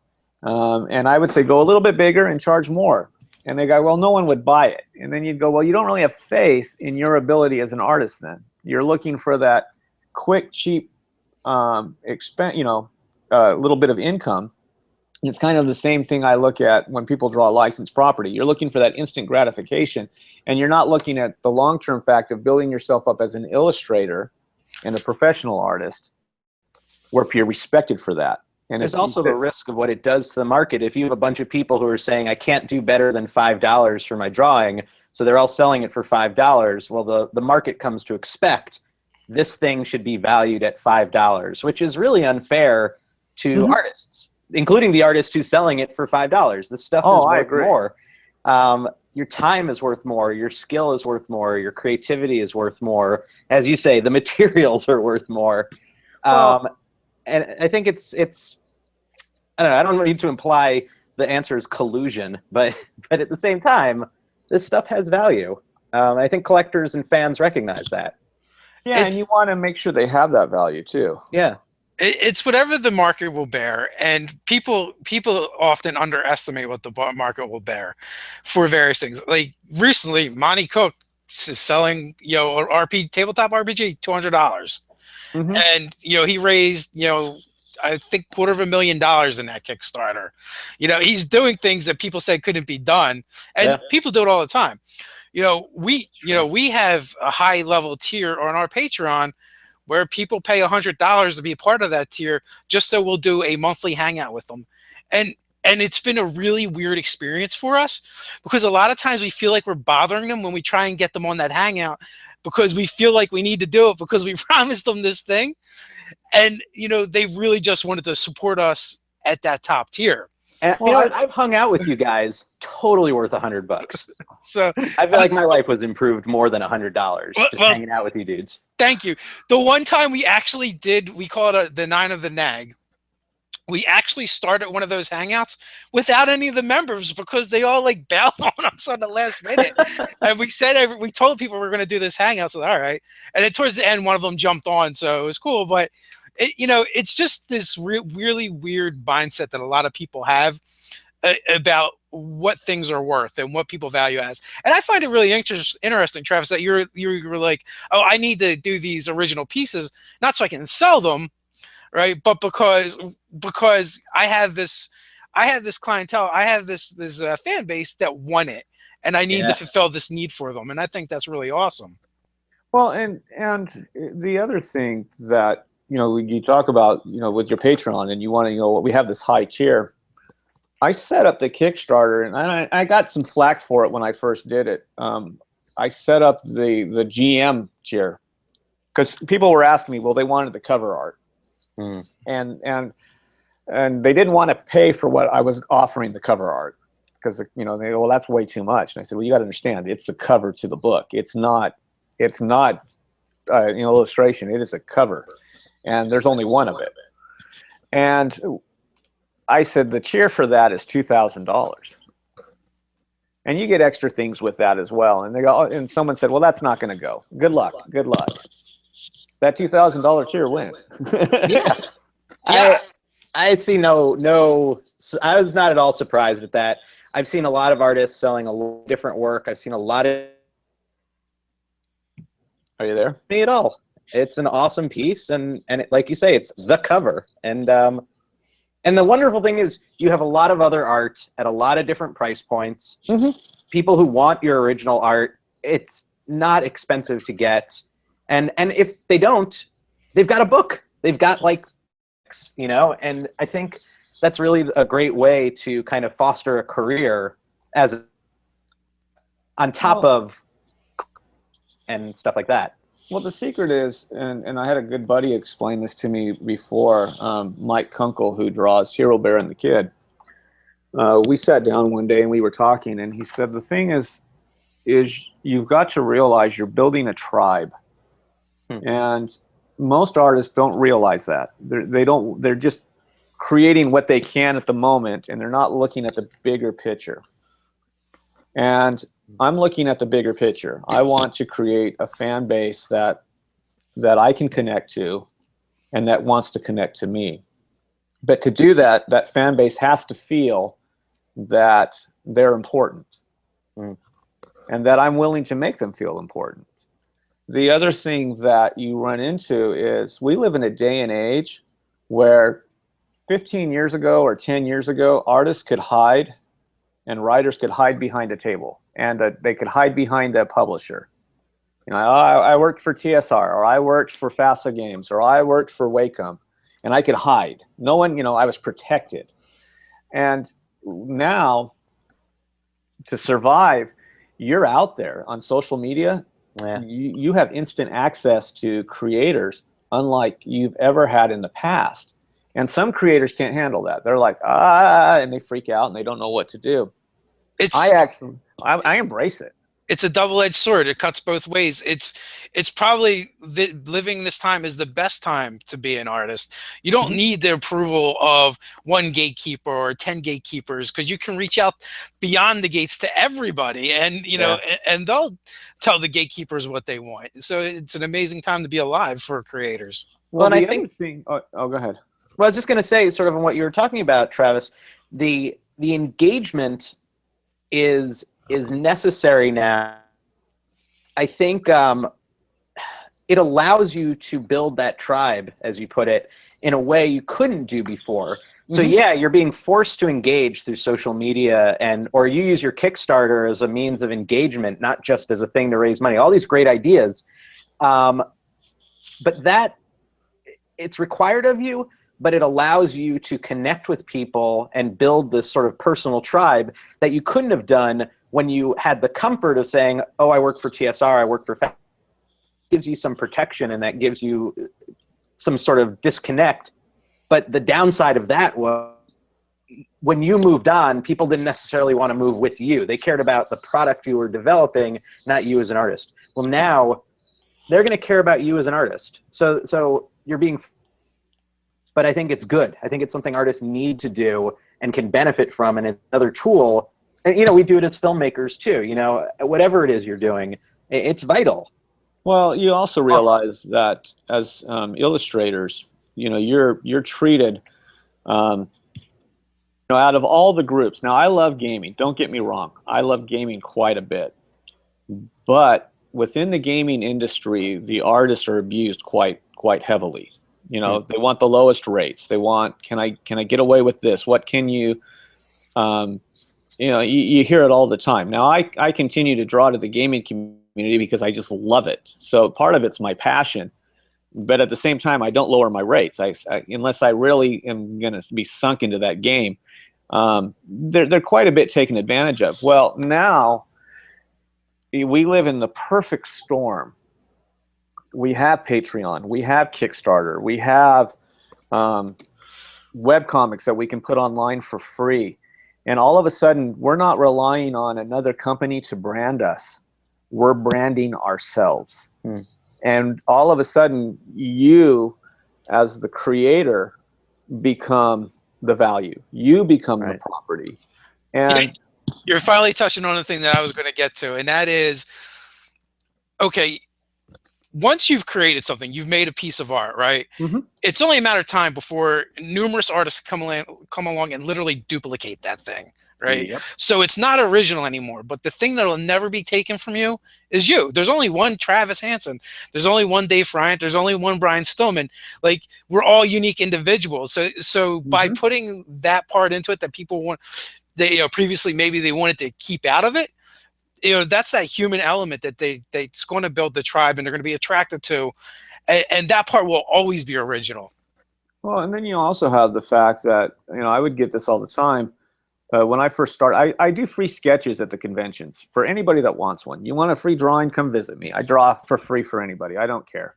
[SPEAKER 3] And I would say go a little bit bigger and charge more. And they go, well, no one would buy it. And then you'd go, well, you don't really have faith in your ability as an artist. Then you're looking for that quick, cheap, little bit of income. It's kind of the same thing I look at when people draw licensed property. You're looking for that instant gratification, and you're not looking at the long-term fact of building yourself up as an illustrator and a professional artist, where you're respected for that. And
[SPEAKER 2] there's also the risk of what it does to the market. If you have a bunch of people who are saying, I can't do better than $5 for my drawing, so they're all selling it for $5, well, the market comes to expect this thing should be valued at $5, which is really unfair to artists, including the artist who's selling it for $5. This stuff is worth more. Your time is worth more. Your skill is worth more. Your creativity is worth more. As you say, the materials are worth more. And I think it's I don't know, I don't need to imply the answer is collusion, but at the same time, this stuff has value. I think collectors and fans recognize that.
[SPEAKER 3] Yeah, and you want to make sure they have that value too.
[SPEAKER 2] Yeah.
[SPEAKER 1] It's whatever the market will bear, and people often underestimate what the market will bear for various things. Like recently, Monty Cook is selling, tabletop RPG, $200, and he raised, I think $250,000 in that Kickstarter. He's doing things that people said couldn't be done, and people do it all the time. We have a high level tier on our Patreon where people pay $100 to be a part of that tier just so we'll do a monthly hangout with them. And it's been a really weird experience for us, because a lot of times we feel like we're bothering them when we try and get them on that hangout, because we feel like we need to do it because we promised them this thing. And, they really just wanted to support us at that top tier.
[SPEAKER 2] And, I've hung out with you guys, totally worth $100.
[SPEAKER 1] So
[SPEAKER 2] I feel like my life was improved more than $100 just hanging out with you dudes.
[SPEAKER 1] Thank you. The one time we actually we call it the 9 of the Nag. We actually started one of those hangouts without any of the members, because they all bailed on us on the last minute. And we told people we were going to do this hangout. So all right. And then towards the end, one of them jumped on, so it was cool. But it's just this really weird mindset that a lot of people have about what things are worth and what people value as. And I find it really interesting, Travis, that you were like, oh, I need to do these original pieces, not so I can sell them, right? But because I have this clientele, I have this fan base that want it, and I need to fulfill this need for them. And I think that's really awesome.
[SPEAKER 3] Well, and the other thing that, you talk about, with your Patreon, and you want to, we have this high tier. I set up the Kickstarter, and I got some flack for it when I first did it. I set up the GM tier because people were asking me, well, they wanted the cover art. And they didn't want to pay for what I was offering the cover art, because they go, well, that's way too much. And I said, well, you got to understand, it's the cover to the book. It's not illustration. It is a cover, and there's only one of it. And I said the tier for that is $2,000, and you get extra things with that as well. And they go, and someone said, well, that's not going to go. Good luck. That $2,000 tier went.
[SPEAKER 2] Yeah. I see no. I was not at all surprised at that. I've seen a lot of artists selling a lot of different work. I've seen a lot of.
[SPEAKER 3] Are you there?
[SPEAKER 2] Me at all. It's an awesome piece, and like you say, it's the cover. And the wonderful thing is, you have a lot of other art at a lot of different price points. People who want your original art, it's not expensive to get. And if they don't, they've got a book. They've got and I think that's really a great way to kind of foster a career as on top of and stuff like that.
[SPEAKER 3] Well, the secret is, and I had a good buddy explain this to me before, Mike Kunkel, who draws Hero Bear and the Kid. We sat down one day and we were talking, and he said, the thing is you've got to realize you're building a tribe. And most artists don't realize that. They're just creating what they can at the moment, and they're not looking at the bigger picture. And I'm looking at the bigger picture. I want to create a fan base that I can connect to and that wants to connect to me. But to do that, that fan base has to feel that they're important and that I'm willing to make them feel important. The other thing that you run into is we live in a day and age where 15 years ago or 10 years ago, artists could hide and writers could hide behind a table, and they could hide behind a publisher. You know, I worked for TSR, or I worked for FASA Games, or I worked for Wacom, and I could hide. No one, you know, I was protected. And now, to survive, you're out there on social media.
[SPEAKER 2] Yeah.
[SPEAKER 3] You have instant access to creators unlike you've ever had in the past. And some creators can't handle that. They're like, and they freak out and they don't know what to do. I embrace it.
[SPEAKER 1] It's a double-edged sword. It cuts both ways. It's probably living this time is the best time to be an artist. You don't need the approval of one gatekeeper or 10 gatekeepers, because you can reach out beyond the gates to everybody, and you know, and they'll tell the gatekeepers what they want. So it's an amazing time to be alive for creators.
[SPEAKER 2] Well, and I
[SPEAKER 3] think go ahead.
[SPEAKER 2] Well, I was just going to say, sort of on what you were talking about, Travis, the engagement is necessary now. I think it allows you to build that tribe, as you put it, in a way you couldn't do before. So yeah, you're being forced to engage through social media, or you use your Kickstarter as a means of engagement, not just as a thing to raise money. All these great ideas, but that it's required of you. But it allows you to connect with people and build this sort of personal tribe that you couldn't have done when you had the comfort of saying, oh, I work for TSR, I work for FASA. It gives you some protection, and that gives you some sort of disconnect. But the downside of that was when you moved on, people didn't necessarily want to move with you. They cared about the product you were developing, not you as an artist. Well, now they're going to care about you as an artist. So you're being... But I think it's good. I think it's something artists need to do and can benefit from, and it's another tool. And, you know, we do it as filmmakers too. You know, whatever it is you're doing, it's vital.
[SPEAKER 3] Well, you also realize that as illustrators, you know, you're treated, you know, out of all the groups. Now, I love gaming. Don't get me wrong. I love gaming quite a bit. But within the gaming industry, the artists are abused quite heavily. You know, they want the lowest rates. They want, can I get away with this? What can you, you know, you hear it all the time. Now, I continue to draw to the gaming community because I just love it. So part of it's my passion. But at the same time, I don't lower my rates. Unless I really am going to be sunk into that game. They're quite a bit taken advantage of. Well, now we live in the perfect storm. We have Patreon, we have Kickstarter, we have webcomics that we can put online for free. And all of a sudden, we're not relying on another company to brand us. We're branding ourselves. And all of a sudden, you, as the creator, become the value. You become the property. And
[SPEAKER 1] you're finally touching on the thing that I was going to get to, and that is, okay, once you've created something, you've made a piece of art, right? It's only a matter of time before numerous artists come along and literally duplicate that thing, right? So it's not original anymore. But the thing that will never be taken from you is you. There's only one Travis Hanson. There's only one Dave Bryant. There's only one Brian Stillman. Like, we're all unique individuals. So by putting that part into it that people want, they, you know, previously maybe they wanted to keep out of it, you know, that's that human element that it's going to build the tribe and they're going to be attracted to, and that part will always be original.
[SPEAKER 3] Well, and then you also have the fact that, I would get this all the time. When I first started, I do free sketches at the conventions for anybody that wants one. You want a free drawing, come visit me. I draw for free for anybody. I don't care.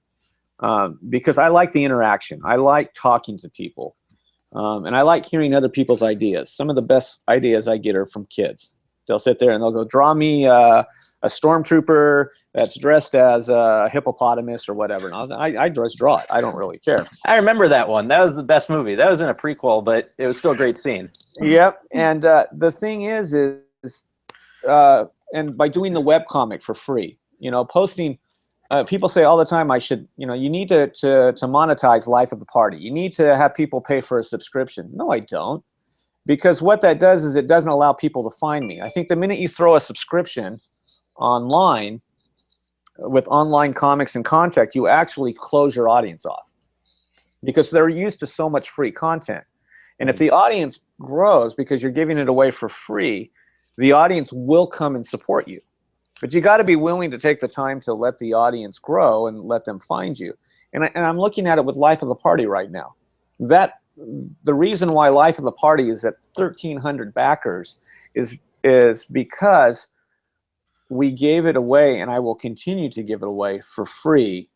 [SPEAKER 3] Because I like the interaction. I like talking to people. And I like hearing other people's ideas. Some of the best ideas I get are from kids. They'll sit there and they'll go, draw me a stormtrooper that's dressed as a hippopotamus or whatever. And I just draw it. I don't really care.
[SPEAKER 2] I remember that one. That was the best movie. That was in a prequel, but it was still a great scene.
[SPEAKER 3] Yep. And the thing is and by doing the webcomic for free, posting, people say all the time, I should, you need to monetize Life of the Party. You need to have people pay for a subscription. No, I don't. Because what that does is it doesn't allow people to find me. I think the minute you throw a subscription online with online comics and content, you actually close your audience off because they're used to so much free content. And if the audience grows because you're giving it away for free, the audience will come and support you. But you got to be willing to take the time to let the audience grow and let them find you. And I'm looking at it with Life of the Party right now. The reason why Life of the Party is at 1,300 backers is because we gave it away, and I will continue to give it away for free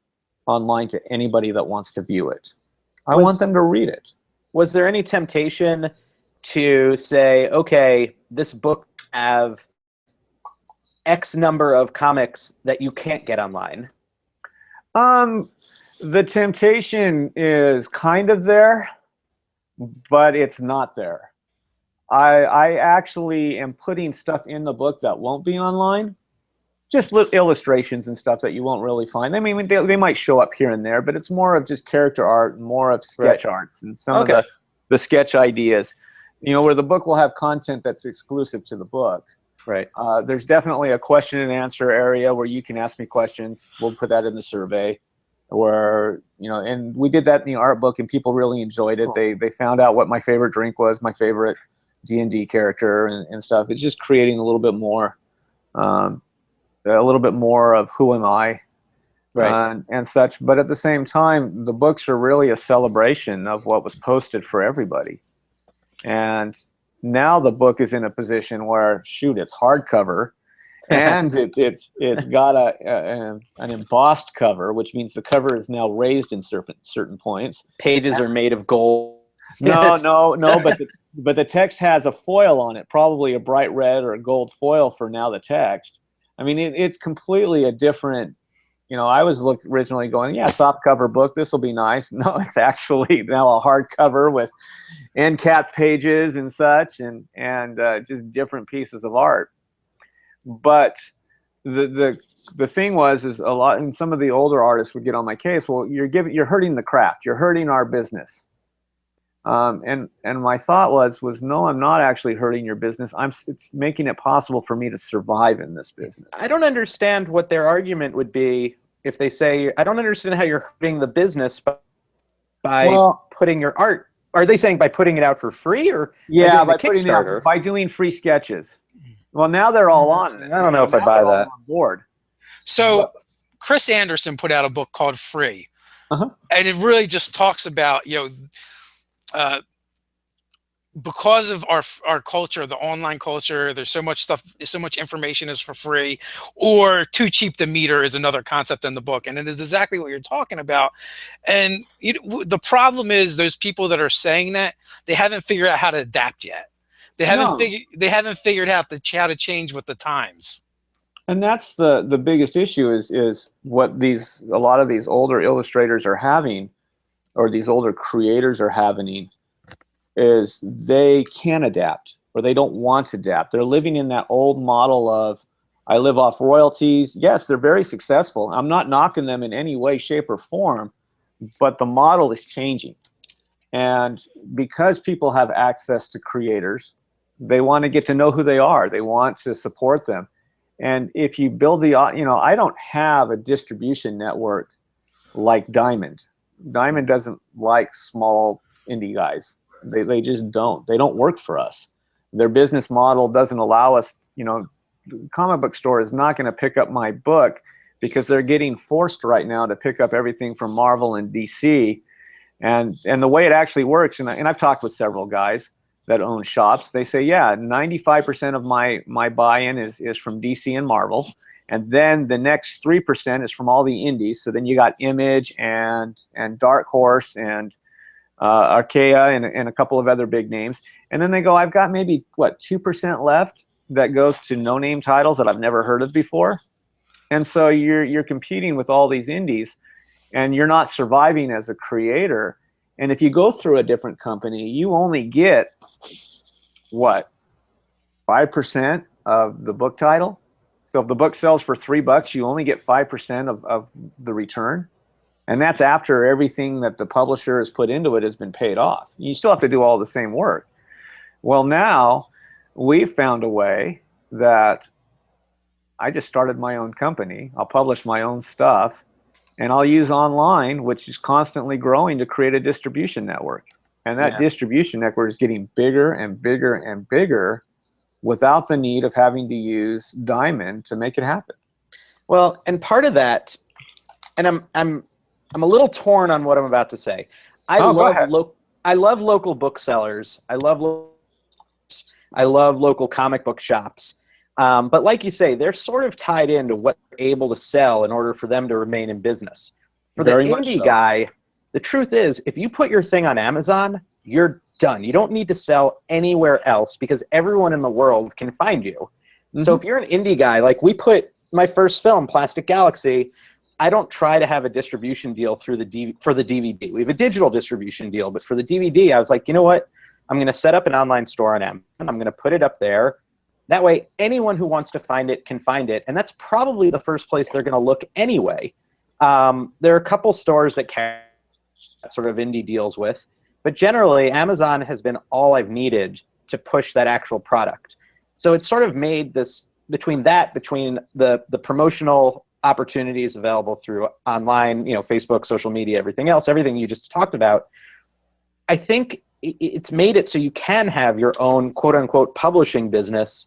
[SPEAKER 3] online to anybody that wants to view it. I want them to read it.
[SPEAKER 2] Was there any temptation to say, okay, this book have X number of comics that you can't get online?
[SPEAKER 3] The temptation is kind of there, but it's not there. I actually am putting stuff in the book that won't be online. Just illustrations and stuff that you won't really find. I mean, they might show up here and there, but it's more of just character art and more of sketch arts and some of the sketch ideas. Where the book will have content that's exclusive to the book.
[SPEAKER 2] Right.
[SPEAKER 3] There's definitely a question and answer area where you can ask me questions. We'll put that in the survey. Where, and we did that in the art book, and people really enjoyed it. Cool. They found out what my favorite drink was, my favorite D&D character, and stuff. It's just creating a little bit more of who am I, right, and such. But at the same time, the books are really a celebration of what was posted for everybody. And now the book is in a position where, shoot, it's hardcover, and it's got an embossed cover, which means the cover is now raised in certain points.
[SPEAKER 2] Pages are made of gold.
[SPEAKER 3] No, but the text has a foil on it, probably a bright red or a gold foil for now the text. I mean, it's completely a different, I was originally going, yeah, soft cover book, this will be nice. No, it's actually now a hardcover with end cap pages and such, and just different pieces of art. But the thing is a lot, and some of the older artists would get on my case. Well, you're hurting the craft, you're hurting our business. And my thought was no, I'm not actually hurting your business. It's making it possible for me to survive in this business.
[SPEAKER 2] I don't understand what their argument would be if they say, I don't understand how you're hurting the business by putting your art. Are they saying by putting it out for free, or
[SPEAKER 3] by putting it out, by doing free sketches? Well, now they're all on it.
[SPEAKER 2] I don't know if I buy that.
[SPEAKER 3] On board.
[SPEAKER 1] So Chris Anderson put out a book called Free, and it really just talks about, because of our culture, the online culture, there's so much stuff, so much information is for free, or too cheap to meter is another concept in the book. And it is exactly what you're talking about. And the problem is those people that are saying that, they haven't figured out how to adapt yet. They haven't figured out how to change with the times.
[SPEAKER 3] And that's the biggest issue is what a lot of these older illustrators are having, or these older creators are having, is they can't adapt, or they don't want to adapt. They're living in that old model of, I live off royalties. Yes, they're very successful. I'm not knocking them in any way, shape, or form, but the model is changing. And because people have access to creators, they want to get to know who they are. They want to support them. And if you build I don't have a distribution network like Diamond. Diamond doesn't like small indie guys. They just don't. They don't work for us. Their business model doesn't allow us, the comic book store is not going to pick up my book because they're getting forced right now to pick up everything from Marvel and DC. And the way it actually works, and I've talked with several guys that own shops. They say, yeah, 95% of my buy-in is from DC and Marvel, and then the next 3% is from all the indies. So then you got Image and Dark Horse and Archaea and a couple of other big names. And then they go, I've got maybe, what, 2% left that goes to no-name titles that I've never heard of before. And so you're competing with all these indies, and you're not surviving as a creator. And if you go through a different company, you only get, what, 5% of the book title? So if the book sells for $3, you only get 5% of the return. And that's after everything that the publisher has put into it has been paid off. You still have to do all the same work. Well, now we've found a way that I just started my own company. I'll publish my own stuff, and I'll use online, which is constantly growing, to create a distribution network. And that distribution network is getting bigger and bigger and bigger without the need of having to use Diamond to make it happen.
[SPEAKER 2] Well, and part of that, and I'm a little torn on what I'm about to say. I love local booksellers. I love local comic book shops. But like you say, they're sort of tied into what they're able to sell in order for them to remain in business. For the indie guy, the truth is, if you put your thing on Amazon, you're done. You don't need to sell anywhere else because everyone in the world can find you. Mm-hmm. So if you're an indie guy, like we put my first film, Plastic Galaxy, I don't try to have a distribution deal through for the DVD. We have a digital distribution deal, but for the DVD, I was like, you know what? I'm going to set up an online store on Amazon. I'm going to put it up there. That way, anyone who wants to find it can find it, and that's probably the first place they're going to look anyway. There are a couple stores that carry that sort of indie deals with, but generally, Amazon has been all I've needed to push that actual product. So it's sort of made this, between the promotional opportunities available through online, Facebook, social media, everything else, everything you just talked about, I think it's made it so you can have your own quote-unquote publishing business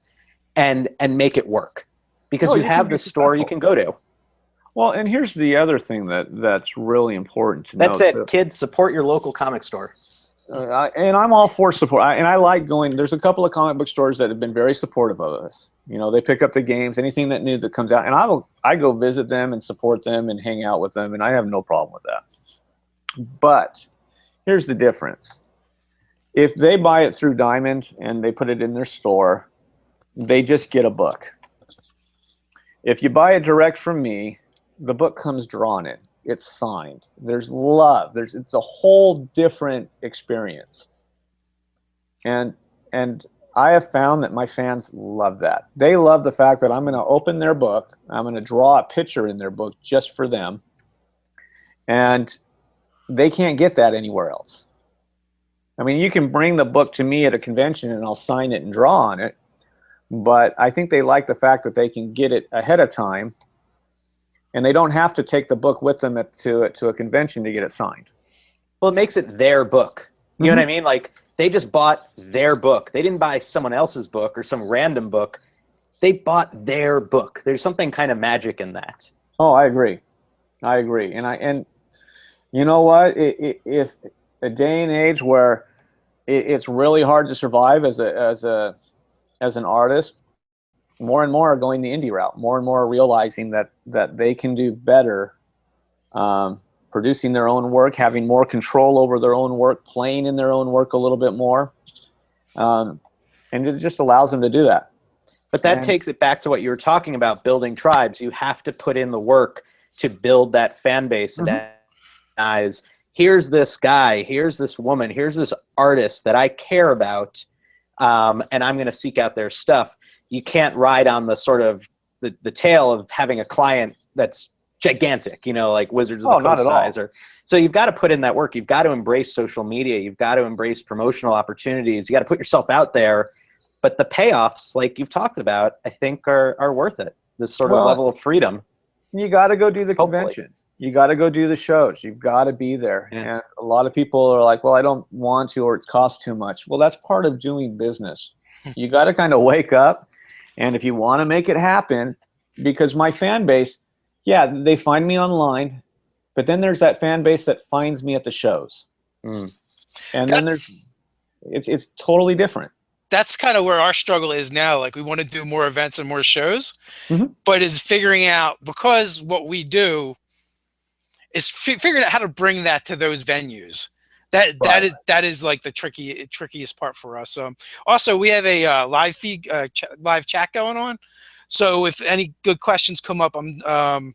[SPEAKER 2] and make it work because you have this store you can go to.
[SPEAKER 3] Well, and here's the other thing that's really important to know.
[SPEAKER 2] That's it, kids, support your local comic store.
[SPEAKER 3] And I'm all for support. And I like going, there's a couple of comic book stores that have been very supportive of us. They pick up the games, anything that new that comes out, and I go visit them and support them and hang out with them, and I have no problem with that. But here's the difference. If they buy it through Diamond and they put it in their store, they just get a book. If you buy it direct from me, the book comes drawn in. It's signed. There's love. It's a whole different experience. And I have found that my fans love that. They love the fact that I'm going to open their book. I'm going to draw a picture in their book just for them. And they can't get that anywhere else. I mean, you can bring the book to me at a convention and I'll sign it and draw on it. But I think they like the fact that they can get it ahead of time, and they don't have to take the book with them to a convention to get it signed.
[SPEAKER 2] Well, it makes it their book. You know what I mean? Like, they just bought their book. They didn't buy someone else's book or some random book. They bought their book. There's something kind of magic in that.
[SPEAKER 3] Oh, I agree. And you know what? If a day and age where it's really hard to survive as an artist, more and more are going the indie route. More and more are realizing that they can do better producing their own work, having more control over their own work, playing in their own work a little bit more. And it just allows them to do that.
[SPEAKER 2] But that takes it back to what you were talking about, building tribes. You have to put in the work to build that fan base and recognize, here's this guy, here's this woman, here's this artist that I care about, and I'm going to seek out their stuff. You can't ride on the sort of the tail of having a client that's gigantic, like Wizards of the Coast size. So you've got to put in that work. You've got to embrace social media. You've got to embrace promotional opportunities. You got to put yourself out there. But the payoffs, like you've talked about, I think are worth it. This sort of level of freedom.
[SPEAKER 3] You got to go do the conventions. You got to go do the shows. You've got to be there. Yeah. And a lot of people are like, well, I don't want to, or it costs too much. Well, that's part of doing business. You got to kind of wake up. And if you want to make it happen, because my fan base, yeah, they find me online, but then there's that fan base that finds me at the shows.
[SPEAKER 2] Mm.
[SPEAKER 3] And then it's totally different.
[SPEAKER 1] That's kind of where our struggle is now. Like, we want to do more events and more shows,
[SPEAKER 3] Mhm.
[SPEAKER 1] but is figuring out, because what we do is figuring out how to bring that to those venues. That is like the trickiest part for us. Also, we have a live feed, live chat going on. So if any good questions come up, I'm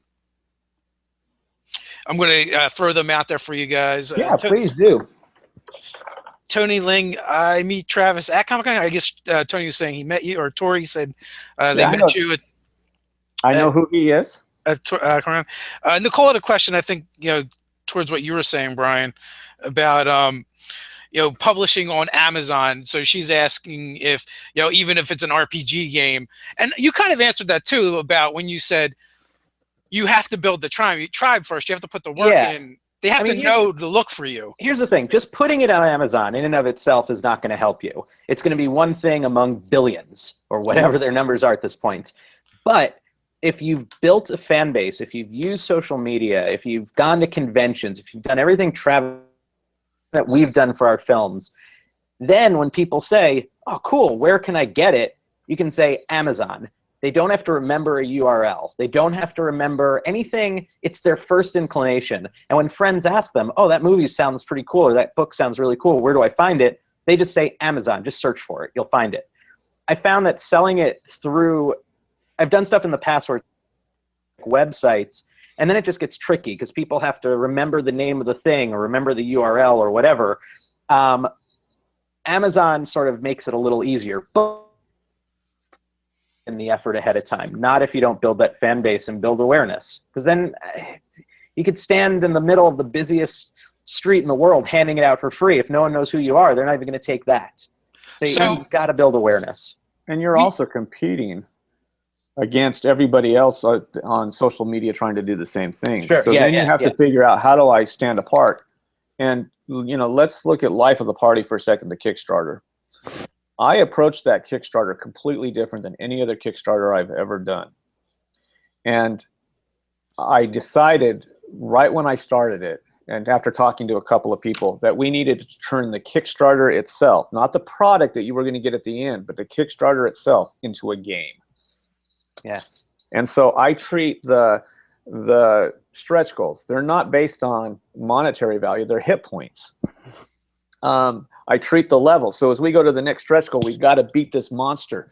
[SPEAKER 1] going to throw them out there for you guys.
[SPEAKER 3] Yeah, please do.
[SPEAKER 1] Tony Ling, I meet Travis at Comic-Con. I guess Tony was saying he met you, or Tori said they met you at.
[SPEAKER 3] I know who he is.
[SPEAKER 1] Nicole had a question, I think, towards what you were saying, Brian, about publishing on Amazon. So she's asking if, even if it's an RPG game, and you kind of answered that too, about when you said you have to build the tribe first. You have to put the work in. They have to know to look for you.
[SPEAKER 2] Here's the thing. Just putting it on Amazon in and of itself is not going to help you. It's going to be one thing among billions, or whatever their numbers are at this point. But if you've built a fan base, if you've used social media, if you've gone to conventions, if you've done everything Travis that we've done for our films, then when people say, oh, cool, where can I get it? You can say Amazon. They don't have to remember a URL. They don't have to remember anything. It's their first inclination. And when friends ask them, oh, that movie sounds pretty cool, or that book sounds really cool, where do I find it? They just say Amazon. Just search for it. You'll find it. I found that selling it through, I've done stuff in the past where websites, and then it just gets tricky because people have to remember the name of the thing or remember the URL or whatever. Amazon sort of makes it a little easier, but in the effort ahead of time, not if you don't build that fan base and build awareness. Because then you could stand in the middle of the busiest street in the world handing it out for free. If no one knows who you are, they're not even going to take that. So you've got to build awareness.
[SPEAKER 3] And you're also competing against everybody else on social media trying to do the same thing.
[SPEAKER 2] Sure.
[SPEAKER 3] So then you have to figure out, how do I stand apart? And, let's look at Life of the Party for a second, the Kickstarter. I approached that Kickstarter completely different than any other Kickstarter I've ever done. And I decided right when I started it, and after talking to a couple of people, that we needed to turn the Kickstarter itself, not the product that you were going to get at the end, but the Kickstarter itself, into a game.
[SPEAKER 2] Yeah.
[SPEAKER 3] And so I treat the stretch goals, they're not based on monetary value, they're hit points. I treat the level. So as we go to the next stretch goal, we've got to beat this monster.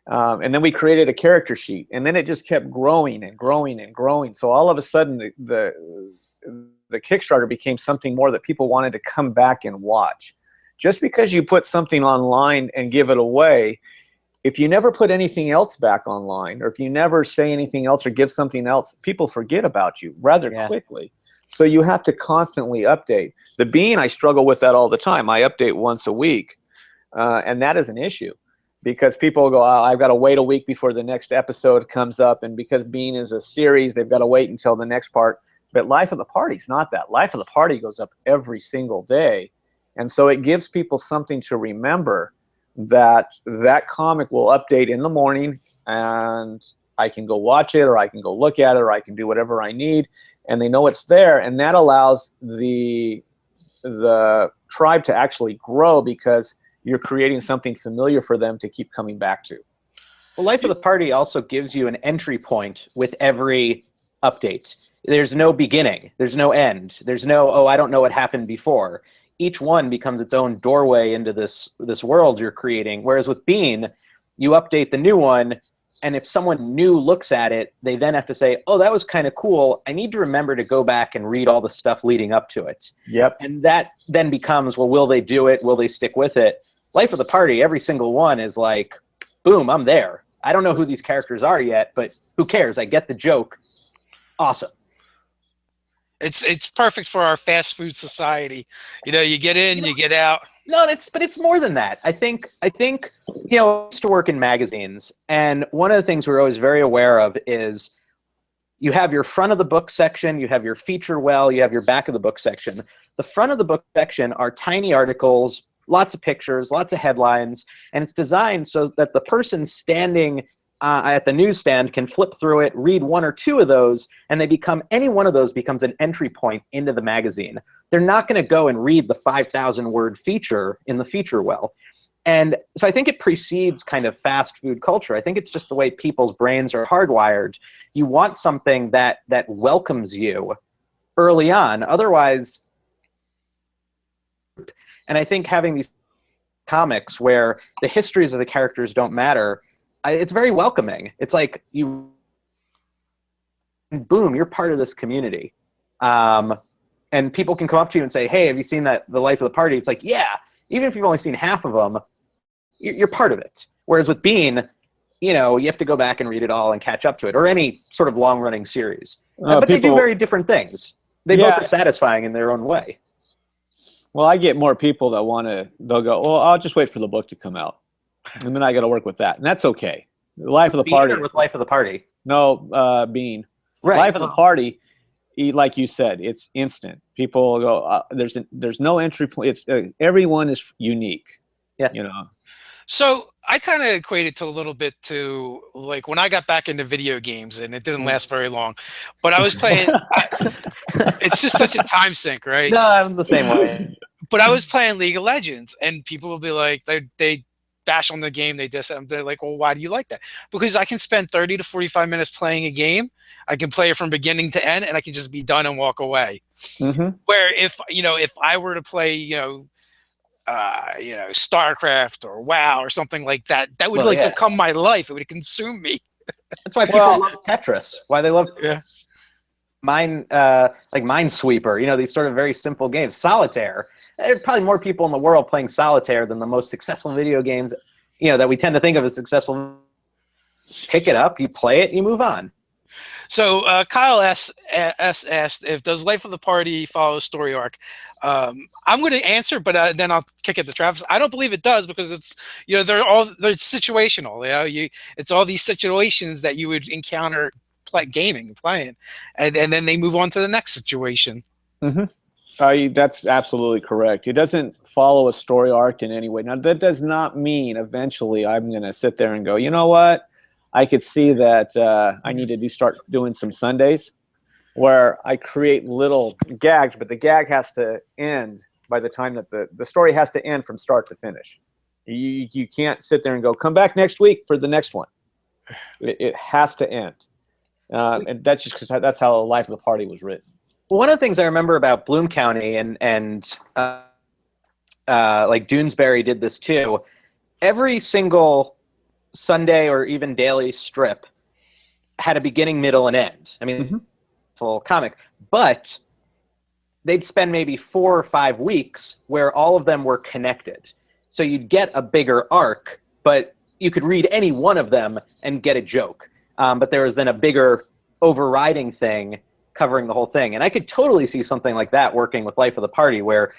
[SPEAKER 3] And then we created a character sheet, and then it just kept growing and growing and growing. So all of a sudden the Kickstarter became something more that people wanted to come back and watch. Just because you put something online and give it away, if you never put anything else back online, or if you never say anything else or give something else, people forget about you rather quickly. So you have to constantly update. The Bean, I struggle with that all the time. I update once a week, and that is an issue because people go, oh, I've got to wait a week before the next episode comes up, and because Bean is a series, they've got to wait until the next part. But Life of the Party is not that. Life of the Party goes up every single day, and so it gives people something to remember, that comic will update in the morning, and I can go watch it, or I can go look at it, or I can do whatever I need, and they know it's there, and that allows the tribe to actually grow because you're creating something familiar for them to keep coming back to.
[SPEAKER 2] Well, Life of the Party also gives you an entry point with every update. There's no beginning. There's no end. There's no, oh, I don't know what happened before. Each one becomes its own doorway into this world you're creating. Whereas with Bean, you update the new one, and if someone new looks at it, they then have to say, oh, that was kind of cool. I need to remember to go back and read all the stuff leading up to it.
[SPEAKER 3] Yep.
[SPEAKER 2] And that then becomes, well, will they do it? Will they stick with it? Life of the Party, every single one is like, boom, I'm there. I don't know who these characters are yet, but who cares? I get the joke. Awesome.
[SPEAKER 1] It's perfect for our fast food society. You get in, you get out.
[SPEAKER 2] No, but it's more than that. I think I used to work in magazines, and one of the things we're always very aware of is you have your front of the book section, you have your feature well, you have your back of the book section. The front of the book section are tiny articles, lots of pictures, lots of headlines, and it's designed so that the person standing at the newsstand can flip through it, read one or two of those, and any one of those becomes an entry point into the magazine. they're not going to go and read the 5,000 word feature in the feature well. And so I think it precedes kind of fast food culture. I think it's just the way people's brains are hardwired. You want something that welcomes you early on. Otherwise, and I think having these comics where the histories of the characters don't matter, it's very welcoming. It's like boom, you're part of this community. And people can come up to you and say, hey, have you seen The Life of the Party? It's like, yeah, even if you've only seen half of them, you're part of it. Whereas with Bean, you have to go back and read it all and catch up to it, or any sort of long-running series. But they do very different things. They both are satisfying in their own way.
[SPEAKER 3] Well, I get more people that they'll go, well, I'll just wait for the book to come out. And then I got to work with that. And that's okay. Life of the Party.
[SPEAKER 2] With Life of the Party?
[SPEAKER 3] No, Bean.
[SPEAKER 2] Right.
[SPEAKER 3] Life of the Party, like you said, it's instant. People go, there's no entry point. It's everyone is unique.
[SPEAKER 2] Yeah.
[SPEAKER 1] So I kind of equate it to a little bit to like when I got back into video games, and it didn't last very long, but I was playing. It's just such a time sink, right?
[SPEAKER 2] No, I'm the same way.
[SPEAKER 1] But I was playing League of Legends, and people will be like, they bash on the game, they're like, well, why do you like that? Because I can spend 30 to 45 minutes playing a game. I can play it from beginning to end, and I can just be done and walk away.
[SPEAKER 3] Mm-hmm.
[SPEAKER 1] Where if I were to play, StarCraft or WoW or something like that, that would become my life. It would consume me.
[SPEAKER 2] That's why people love Tetris. Why they love like Minesweeper. These sort of very simple games. Solitaire. There are probably more people in the world playing Solitaire than the most successful video games, that we tend to think of as successful. Pick it up, you play it, you move on.
[SPEAKER 1] So Kyle S asked, if does Life of the Party follow a story arc? I'm going to answer, but then I'll kick it to Travis. I don't believe it does, because it's they're situational. It's all these situations that you would encounter playing, and then they move on to the next situation.
[SPEAKER 3] Mm-hmm. That's absolutely correct. It doesn't follow a story arc in any way. Now, that does not mean eventually I'm going to sit there and go, you know what? I could see that I need to start doing some Sundays where I create little gags, but the gag has to end by the time that the story has to end from start to finish. You can't sit there and go, come back next week for the next one. It has to end. And that's just because that's how Life of the Party was written.
[SPEAKER 2] One of the things I remember about Bloom County and like Doonesbury did this too, every single Sunday or even daily strip had a beginning, middle, and end. I mean, full comic. But they'd spend maybe 4 or 5 weeks where all of them were connected. So you'd get a bigger arc, but you could read any one of them and get a joke. But there was then a bigger overriding thing covering the whole thing. And I could totally see something like that working with Life of the Party, where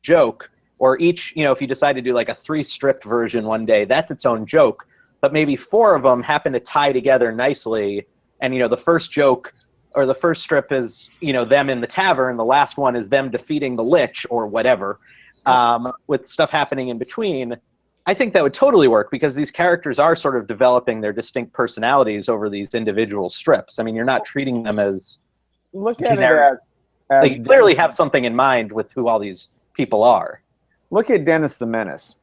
[SPEAKER 2] joke, or each, if you decide to do like a 3-strip version one day, that's its own joke, but maybe 4 of them happen to tie together nicely. And, the first joke or the first strip is, them in the tavern. The last one is them defeating the Lich or whatever, with stuff happening in between. I think that would totally work, because these characters are sort of developing their distinct personalities over these individual strips. I mean, you're not treating them as
[SPEAKER 3] look at generic.
[SPEAKER 2] They clearly have something in mind with who all these people are.
[SPEAKER 3] Look at Dennis the Menace.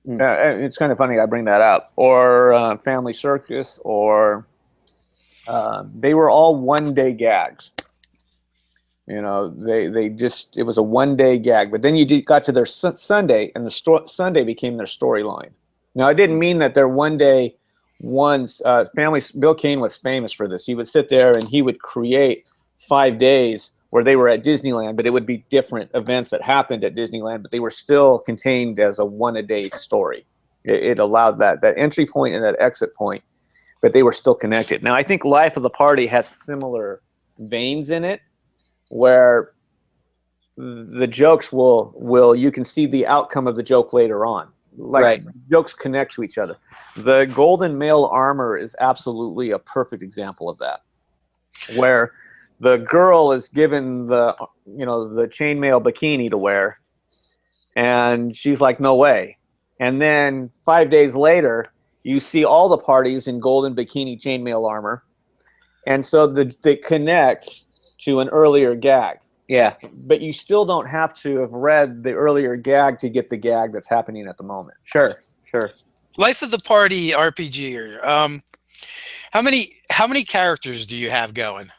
[SPEAKER 3] It's kind of funny I bring that up. Or Family Circus, or they were all one-day gags. They just, it was a one-day gag. But then you got to their Sunday, and the Sunday became their storyline. Now, I didn't mean that their one-day ones. Bill Kane was famous for this. He would sit there and he would create 5 days where they were at Disneyland, but it would be different events that happened at Disneyland, but they were still contained as a one-a-day story. It allowed that entry point and that exit point, but they were still connected. Now, I think Life of the Party has similar veins in it, where the jokes will you can see the outcome of the joke later on. Like, jokes connect to each other. The Golden Male Armor is absolutely a perfect example of that, where the girl is given the chainmail bikini to wear, and she's like, no way. And then 5 days later, you see all the parties in golden bikini chainmail armor, and so it connects to an earlier gag.
[SPEAKER 2] Yeah.
[SPEAKER 3] But you still don't have to have read the earlier gag to get the gag that's happening at the moment.
[SPEAKER 2] Sure. Sure.
[SPEAKER 1] Life of the Party RPG. How many characters do you have going?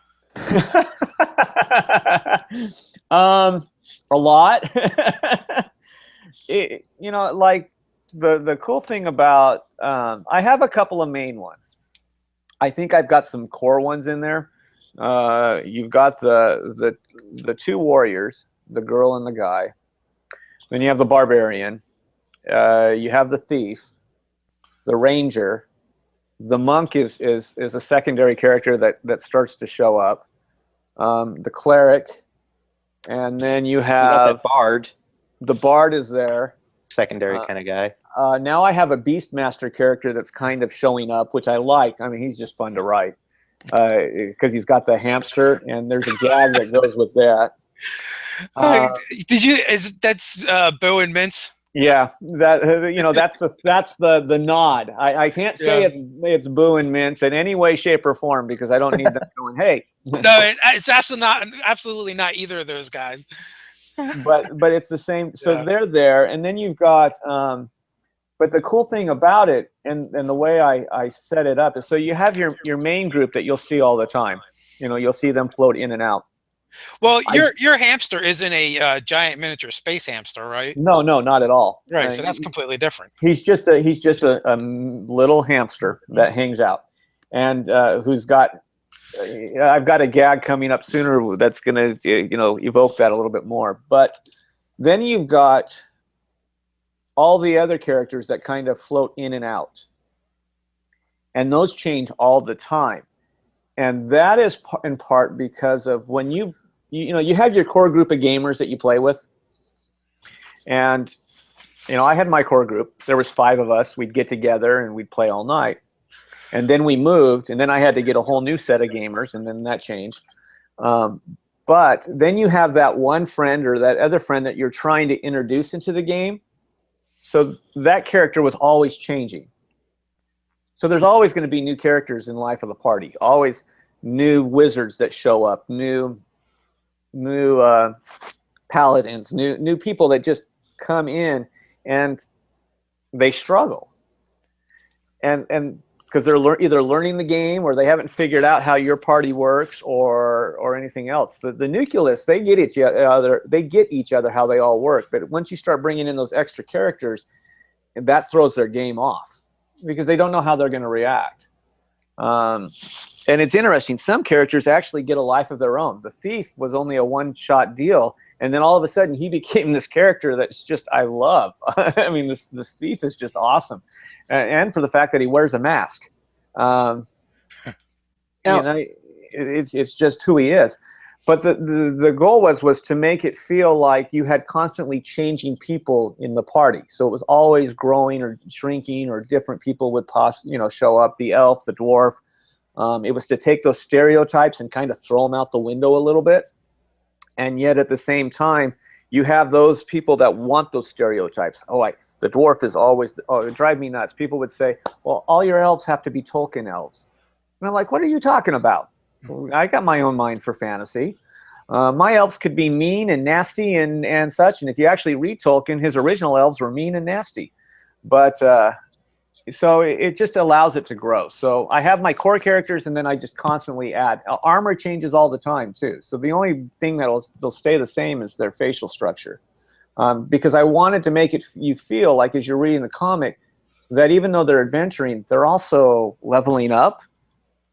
[SPEAKER 3] A lot. Like the cool thing about I have a couple of main ones. I think I've got some core ones in there. You've got the two warriors, the girl and the guy. Then you have the barbarian. You have the thief, the ranger. The monk is a secondary character that starts to show up. The cleric, and then you
[SPEAKER 2] You got
[SPEAKER 3] have
[SPEAKER 2] that bard,
[SPEAKER 3] the bard is there.
[SPEAKER 2] secondary kind of guy.
[SPEAKER 3] Now I have a beastmaster character that's kind of showing up, which I like. I mean, he's just fun to write because he's got the hamster, and there's a gag that goes with that.
[SPEAKER 1] That's Bo and Mince?
[SPEAKER 3] Yeah, that's the nod. I can't say it's Boo and Mince in any way, shape, or form because I don't need them going, hey.
[SPEAKER 1] No, it's absolutely not either of those guys.
[SPEAKER 3] but it's the same. So
[SPEAKER 1] Yeah.
[SPEAKER 3] they're there, and then you've got. But the cool thing about it, and the way I set it up is, so you have your main group that you'll see all the time. You'll see them float in and out.
[SPEAKER 1] Well, your hamster isn't a giant miniature space hamster, right?
[SPEAKER 3] No, not at all.
[SPEAKER 1] Right, so that's completely different.
[SPEAKER 3] He's just a little hamster that hangs out, and who's got. I've got a gag coming up sooner that's going to evoke that a little bit more. But then you've got all the other characters that kind of float in and out, and those change all the time, and that is in part because of when you have your core group of gamers that you play with, and I had my core group. There was 5 of us. We'd get together and we'd play all night, and then we moved, and then I had to get a whole new set of gamers, and then that changed. But then you have that one friend or that other friend that you're trying to introduce into the game. So that character was always changing. So there's always going to be new characters in Life of the Party. Always new wizards that show up, new paladins, new people that just come in and they struggle. And because they're either learning the game or they haven't figured out how your party works or anything else. The nucleus, they get each other how they all work. But once you start bringing in those extra characters, that throws their game off because they don't know how they're going to react. And it's interesting. Some characters actually get a life of their own. The thief was only a one-shot deal, and then all of a sudden he became this character that's just I love. I mean, this thief is just awesome, and for the fact that he wears a mask. It's just who he is. But the goal was to make it feel like you had constantly changing people in the party. So it was always growing or shrinking, or different people would show up. The elf, the dwarf. It was to take those stereotypes and kind of throw them out the window a little bit. And yet at the same time, you have those people that want those stereotypes. The dwarf is always, it drive me nuts. People would say, well, all your elves have to be Tolkien elves. And I'm like, what are you talking about? I got my own mind for fantasy. My elves could be mean and nasty and such. And if you actually read Tolkien, his original elves were mean and nasty. But so it just allows it to grow. So I have my core characters, and then I just constantly add. Armor changes all the time too. So the only thing they'll stay the same is their facial structure. Because I wanted to make you feel like as you're reading the comic that even though they're adventuring, they're also leveling up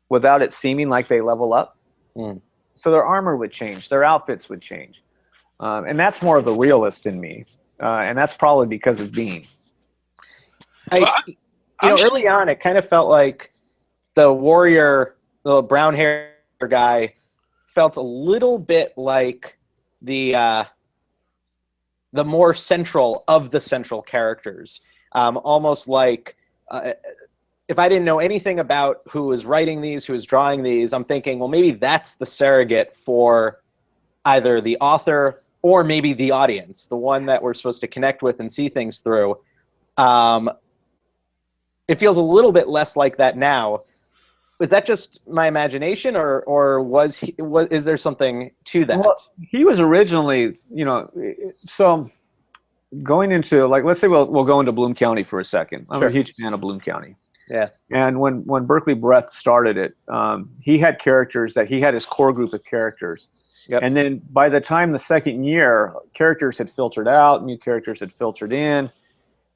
[SPEAKER 3] without it seeming like they level up. So their armor would change, their outfits would change. And that's more of the realist in me. And that's probably because of Bean.
[SPEAKER 2] Early on, it kind of felt like the warrior, the brown hair guy, felt a little bit like the more central of the central characters. Almost like if I didn't know anything about who was writing these, who was drawing these, I'm thinking, well, maybe that's the surrogate for either the author or maybe the audience, the one that we're supposed to connect with and see things through. It feels a little bit less like that now. was that just my imagination, or is there something to that?
[SPEAKER 3] Well, he was originally, so going into, like, let's say we'll go into Bloom County for a second. I'm
[SPEAKER 2] Sure.
[SPEAKER 3] a huge fan of Bloom County.
[SPEAKER 2] Yeah.
[SPEAKER 3] And when Berkeley Breath started it, he had characters that he had his core group of characters.
[SPEAKER 2] Yep.
[SPEAKER 3] And then by the time the second year, characters had filtered out, new characters had filtered in,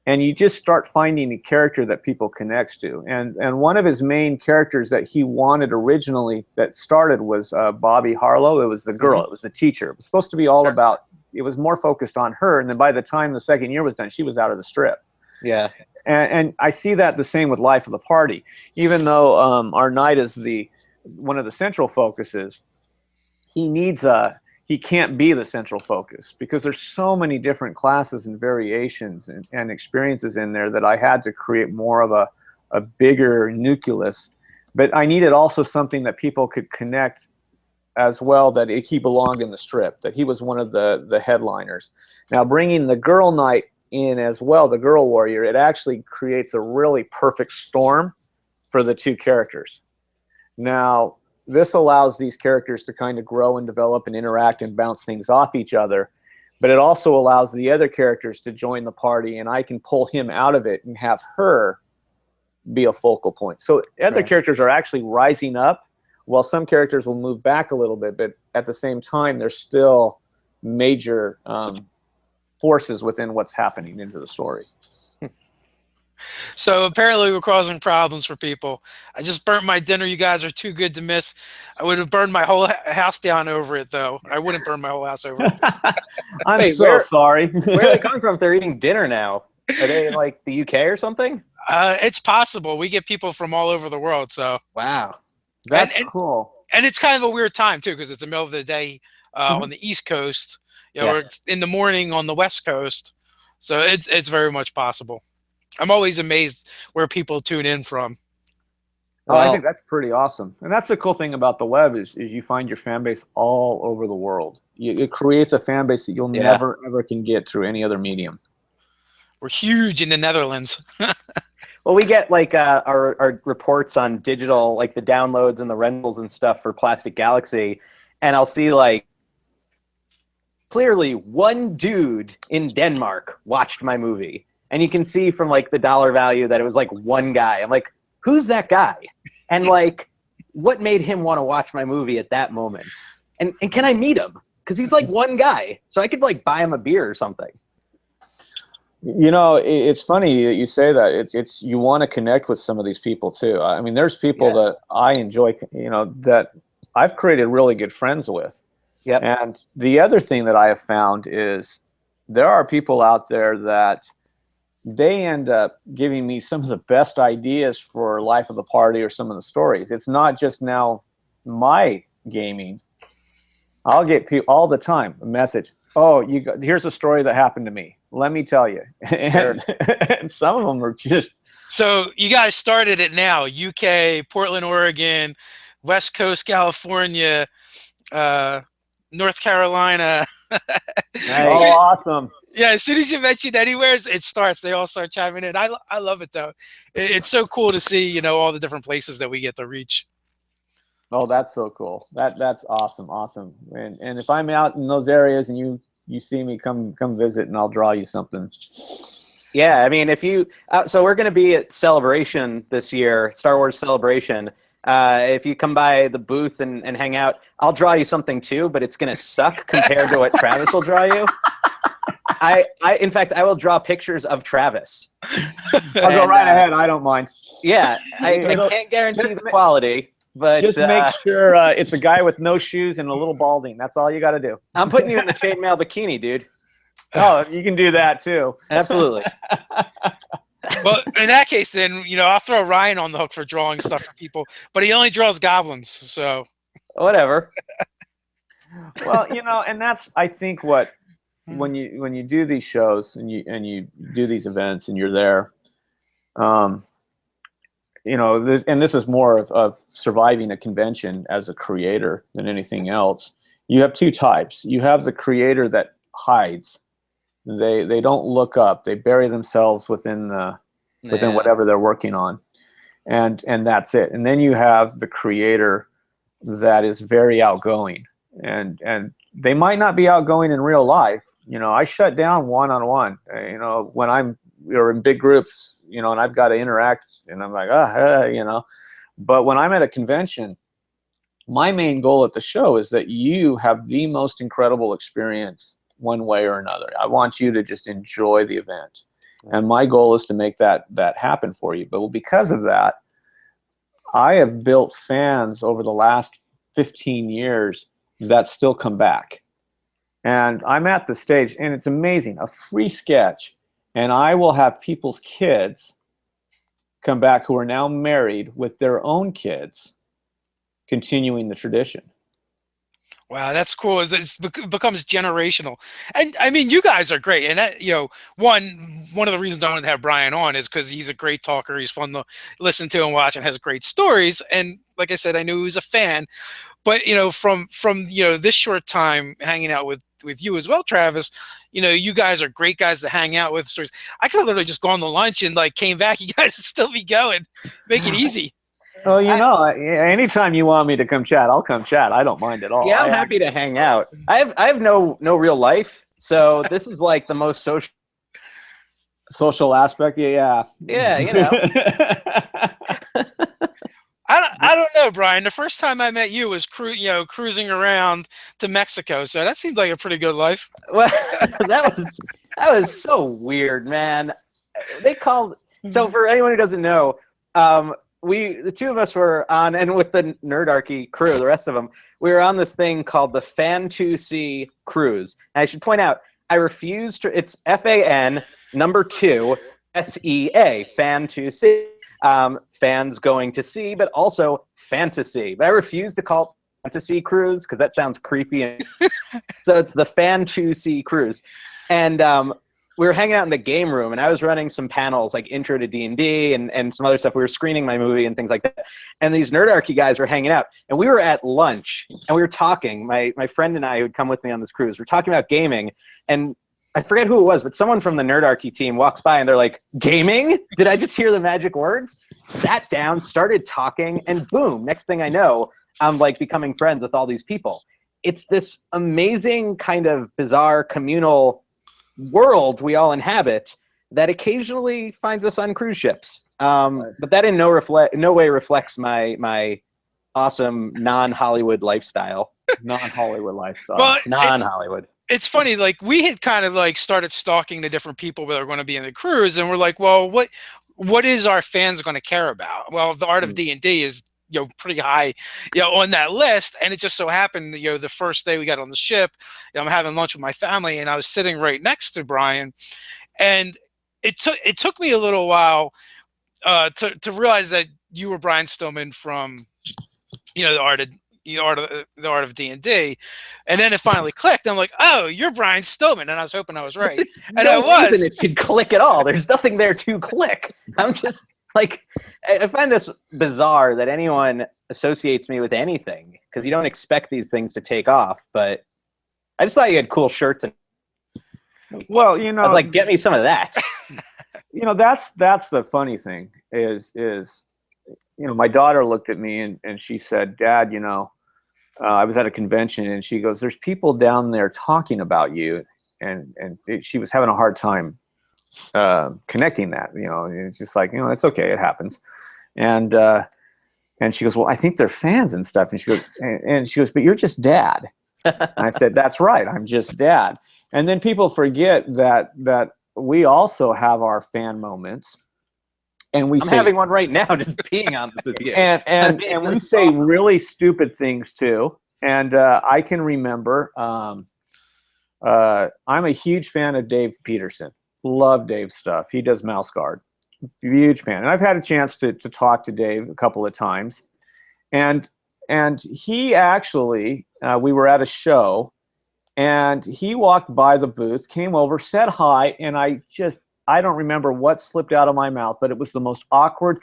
[SPEAKER 3] and you just start finding a character that people connects to. And one of his main characters that he wanted originally that started was Bobby Harlow. It was the girl.
[SPEAKER 2] Mm-hmm.
[SPEAKER 3] It was the teacher. It was supposed to be all about, it was more focused on her. And then by the time the second year was done, she was out of the strip.
[SPEAKER 2] Yeah.
[SPEAKER 3] And I see that the same with Life of the Party. Even though our knight is one of the central focuses, he can't be the central focus because there's so many different classes and variations and experiences in there that I had to create more of a bigger nucleus. But I needed also something that people could connect as well, that he belonged in the strip, that he was one of the headliners. Now, bringing the girl knight in as well, the girl warrior, it actually creates a really perfect storm for the two characters. Now, this allows these characters to kind of grow and develop and interact and bounce things off each other, but it also allows the other characters to join the party, and I can pull him out of it and have her be a focal point. So other characters are actually rising up, while some characters will move back a little bit, but at the same time, they're still major forces within what's happening into the story.
[SPEAKER 1] So apparently we're causing problems for people. I just burnt my dinner. You guys are too good to miss. I would have burned my whole house down over it, though. I wouldn't burn my whole house over it.
[SPEAKER 3] I'm so sorry.
[SPEAKER 2] Where are they coming from if they're eating dinner now? Are they in, like, the UK or something?
[SPEAKER 1] It's possible. We get people from all over the world. So
[SPEAKER 2] wow,
[SPEAKER 3] that's cool.
[SPEAKER 1] And it's kind of a weird time, too, because it's the middle of the day on the East Coast. Or it's in the morning on the West Coast. So it's very much possible. I'm always amazed where people tune in from.
[SPEAKER 3] Well, I think that's pretty awesome. And that's the cool thing about the web is you find your fan base all over the world. It creates a fan base that you'll never, ever can get through any other medium.
[SPEAKER 1] We're huge in the Netherlands.
[SPEAKER 2] Well, we get like our reports on digital, like the downloads and the rentals and stuff for Plastic Galaxy. And I'll see like, clearly one dude in Denmark watched my movie. And you can see from like the dollar value that it was like one guy. I'm like, who's that guy? And like, what made him want to watch my movie at that moment? And can I meet him? Because he's like one guy. So I could like buy him a beer or something.
[SPEAKER 3] You know, it's funny that you say that. It's you want to connect with some of these people too. I mean, there's people that I enjoy, that I've created really good friends with.
[SPEAKER 2] Yeah.
[SPEAKER 3] And the other thing that I have found is there are people out there that they end up giving me some of the best ideas for Life of the Party or some of the stories. It's not just now my gaming. I'll get people all the time a message. Oh, here's a story that happened to me. Let me tell you. And, and some of them are just.
[SPEAKER 1] So you guys started it now. UK, Portland, Oregon, West Coast, California, North Carolina.
[SPEAKER 3] Nice. Oh, awesome.
[SPEAKER 1] Yeah, as soon as you mention anywhere, it starts. They all start chiming in. I love it, though. It's so cool to see, all the different places that we get to reach.
[SPEAKER 3] Oh, that's so cool. That's awesome. And if I'm out in those areas and you see me, come visit and I'll draw you something.
[SPEAKER 2] Yeah, I mean, if you so we're going to be at Celebration this year, Star Wars Celebration. If you come by the booth and hang out, I'll draw you something too, but it's going to suck compared to what Travis will draw you. In fact, I will draw pictures of Travis.
[SPEAKER 3] I'll go right ahead. I don't mind.
[SPEAKER 2] Yeah, I can't guarantee the quality, but
[SPEAKER 3] just make sure it's a guy with no shoes and a little balding. That's all you got to do.
[SPEAKER 2] I'm putting you in the chainmail bikini, dude.
[SPEAKER 3] Oh, you can do that too.
[SPEAKER 2] Absolutely.
[SPEAKER 1] Well, in that case, then I'll throw Ryan on the hook for drawing stuff for people, but he only draws goblins, so
[SPEAKER 2] whatever.
[SPEAKER 3] Well, and that's I think what. When you do these shows and you do these events and you're there, this is more of surviving a convention as a creator than anything else. You have two types. You have the creator that hides. They don't look up. They bury themselves within whatever they're working on. and that's it. And then you have the creator that is very outgoing, and they might not be outgoing in real life. I shut down one-on-one, when we're in big groups, and I've got to interact, and I'm like, but when I'm at a convention, my main goal at the show is that you have the most incredible experience one way or another. I want you to just enjoy the event. And my goal is to make that happen for you. But because of that, I have built fans over the last 15 years that still come back. And I'm at the stage, and it's amazing, a free sketch, and I will have people's kids come back who are now married with their own kids, continuing the tradition.
[SPEAKER 1] Wow, that's cool. Becomes generational, and I mean, you guys are great. And that, one of the reasons I wanted to have Brian on is because he's a great talker. He's fun to listen to and watch, and has great stories. And like I said, I knew he was a fan. But from this short time hanging out with you as well, Travis, you guys are great guys to hang out with. Stories. I could have literally just gone to lunch and came back. You guys would still be going. Make it easy.
[SPEAKER 3] Well, anytime you want me to come chat, I'll come chat. I don't mind at all.
[SPEAKER 2] Yeah, I'm happy to hang out. I have no real life, so this is like the most
[SPEAKER 3] social aspect. Yeah.
[SPEAKER 2] Yeah,
[SPEAKER 1] I don't know, Brian. The first time I met you was cruising around to Mexico, so that seemed like a pretty good life.
[SPEAKER 2] Well, that was so weird, man. So for anyone who doesn't know, the two of us were on, and with the Nerdarchy crew, the rest of them, we were on this thing called the Fan2C cruise. And I should point out, I refused to. It's FAN number 2 SEA Fan2C. Fans going to see, but also fantasy. But I refuse to call it Fantasy Cruise because that sounds creepy. So it's the Fan2C cruise, and we were hanging out in the game room, and I was running some panels like Intro to D&D and some other stuff. We were screening my movie and things like that. And these Nerdarchy guys were hanging out, and we were at lunch, and we were talking. My friend and I, who had come with me on this cruise, were talking about gaming, and I forget who it was, but someone from the Nerdarchy team walks by, and they're like, "Gaming? Did I just hear the magic words?" Sat down, started talking, and boom, next thing I know, I'm becoming friends with all these people. It's this amazing kind of bizarre communal world we all inhabit that occasionally finds us on cruise ships. But that in no way reflects my awesome non-Hollywood lifestyle.
[SPEAKER 3] Non-Hollywood lifestyle.
[SPEAKER 1] Well,
[SPEAKER 2] non-Hollywood.
[SPEAKER 1] It's funny, we had kind of started stalking the different people that are going to be in the cruise, and we're like, well, what is our fans going to care about? Well, the art of D&D is pretty high on that list, and it just so happened the first day we got on the ship, I'm having lunch with my family, and I was sitting right next to Brian, and it took me a little while to realize that you were Brian Stillman from the art of D&D, and then it finally clicked. I'm like, oh, you're Brian Stillman, and I was hoping I was right, and I was.
[SPEAKER 2] Reason it could click at all. There's nothing there to click. I'm just I find this bizarre that anyone associates me with anything, because you don't expect these things to take off. But I just thought you had cool shirts, and
[SPEAKER 3] well,
[SPEAKER 2] I was like, get me some of that.
[SPEAKER 3] That's the funny thing is my daughter looked at me and she said, "Dad, I was at a convention," and she goes, "There's people down there talking about you," and she was having a hard time connecting that. It's just it's okay, it happens, and she goes, "Well, I think they're fans and stuff," and she goes, "But you're just Dad." And I said, "That's right, I'm just Dad." And then people forget that we also have our fan moments. And I'm
[SPEAKER 2] having one right now, just being honest with you.
[SPEAKER 3] And we say really stupid things too. And I can remember, I'm a huge fan of Dave Peterson. Love Dave's stuff. He does Mouse Guard. Huge fan. And I've had a chance to talk to Dave a couple of times. And he actually, we were at a show, and he walked by the booth, came over, said hi, and I don't remember what slipped out of my mouth, but it was the most awkward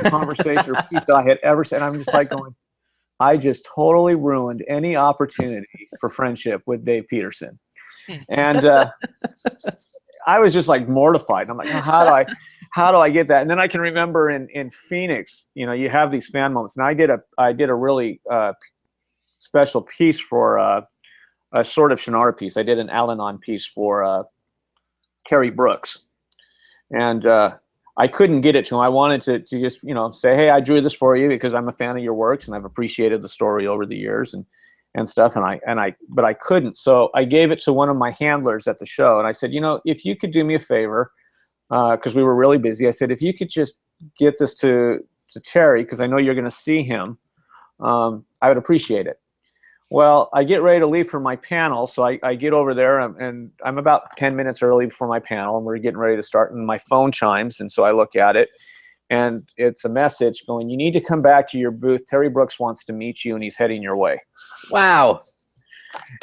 [SPEAKER 3] conversation or piece I had ever said. I'm just going, I just totally ruined any opportunity for friendship with Dave Peterson. And I was just mortified. I'm like, how do I? how do I get that? And then I can remember in Phoenix, you know, you have these fan moments. And I did a really special piece for a sort of Shannara piece. I did an Al-Anon piece for Terry Brooks. And I couldn't get it to him. I wanted to just, you know, say, hey, I drew this for you because I'm a fan of your works and I've appreciated the story over the years and stuff. But I couldn't. So I gave it to one of my handlers at the show. And I said, you know, if you could do me a favor, because we were really busy, I said, if you could just get this to Terry, because I know you're going to see him, I would appreciate it. Well, I get ready to leave for my panel, so I get over there, and I'm about 10 minutes early for my panel, and we're getting ready to start, and my phone chimes, and so I look at it, and it's a message going, you need to come back to your booth. Terry Brooks wants to meet you, and he's heading your way.
[SPEAKER 2] Wow.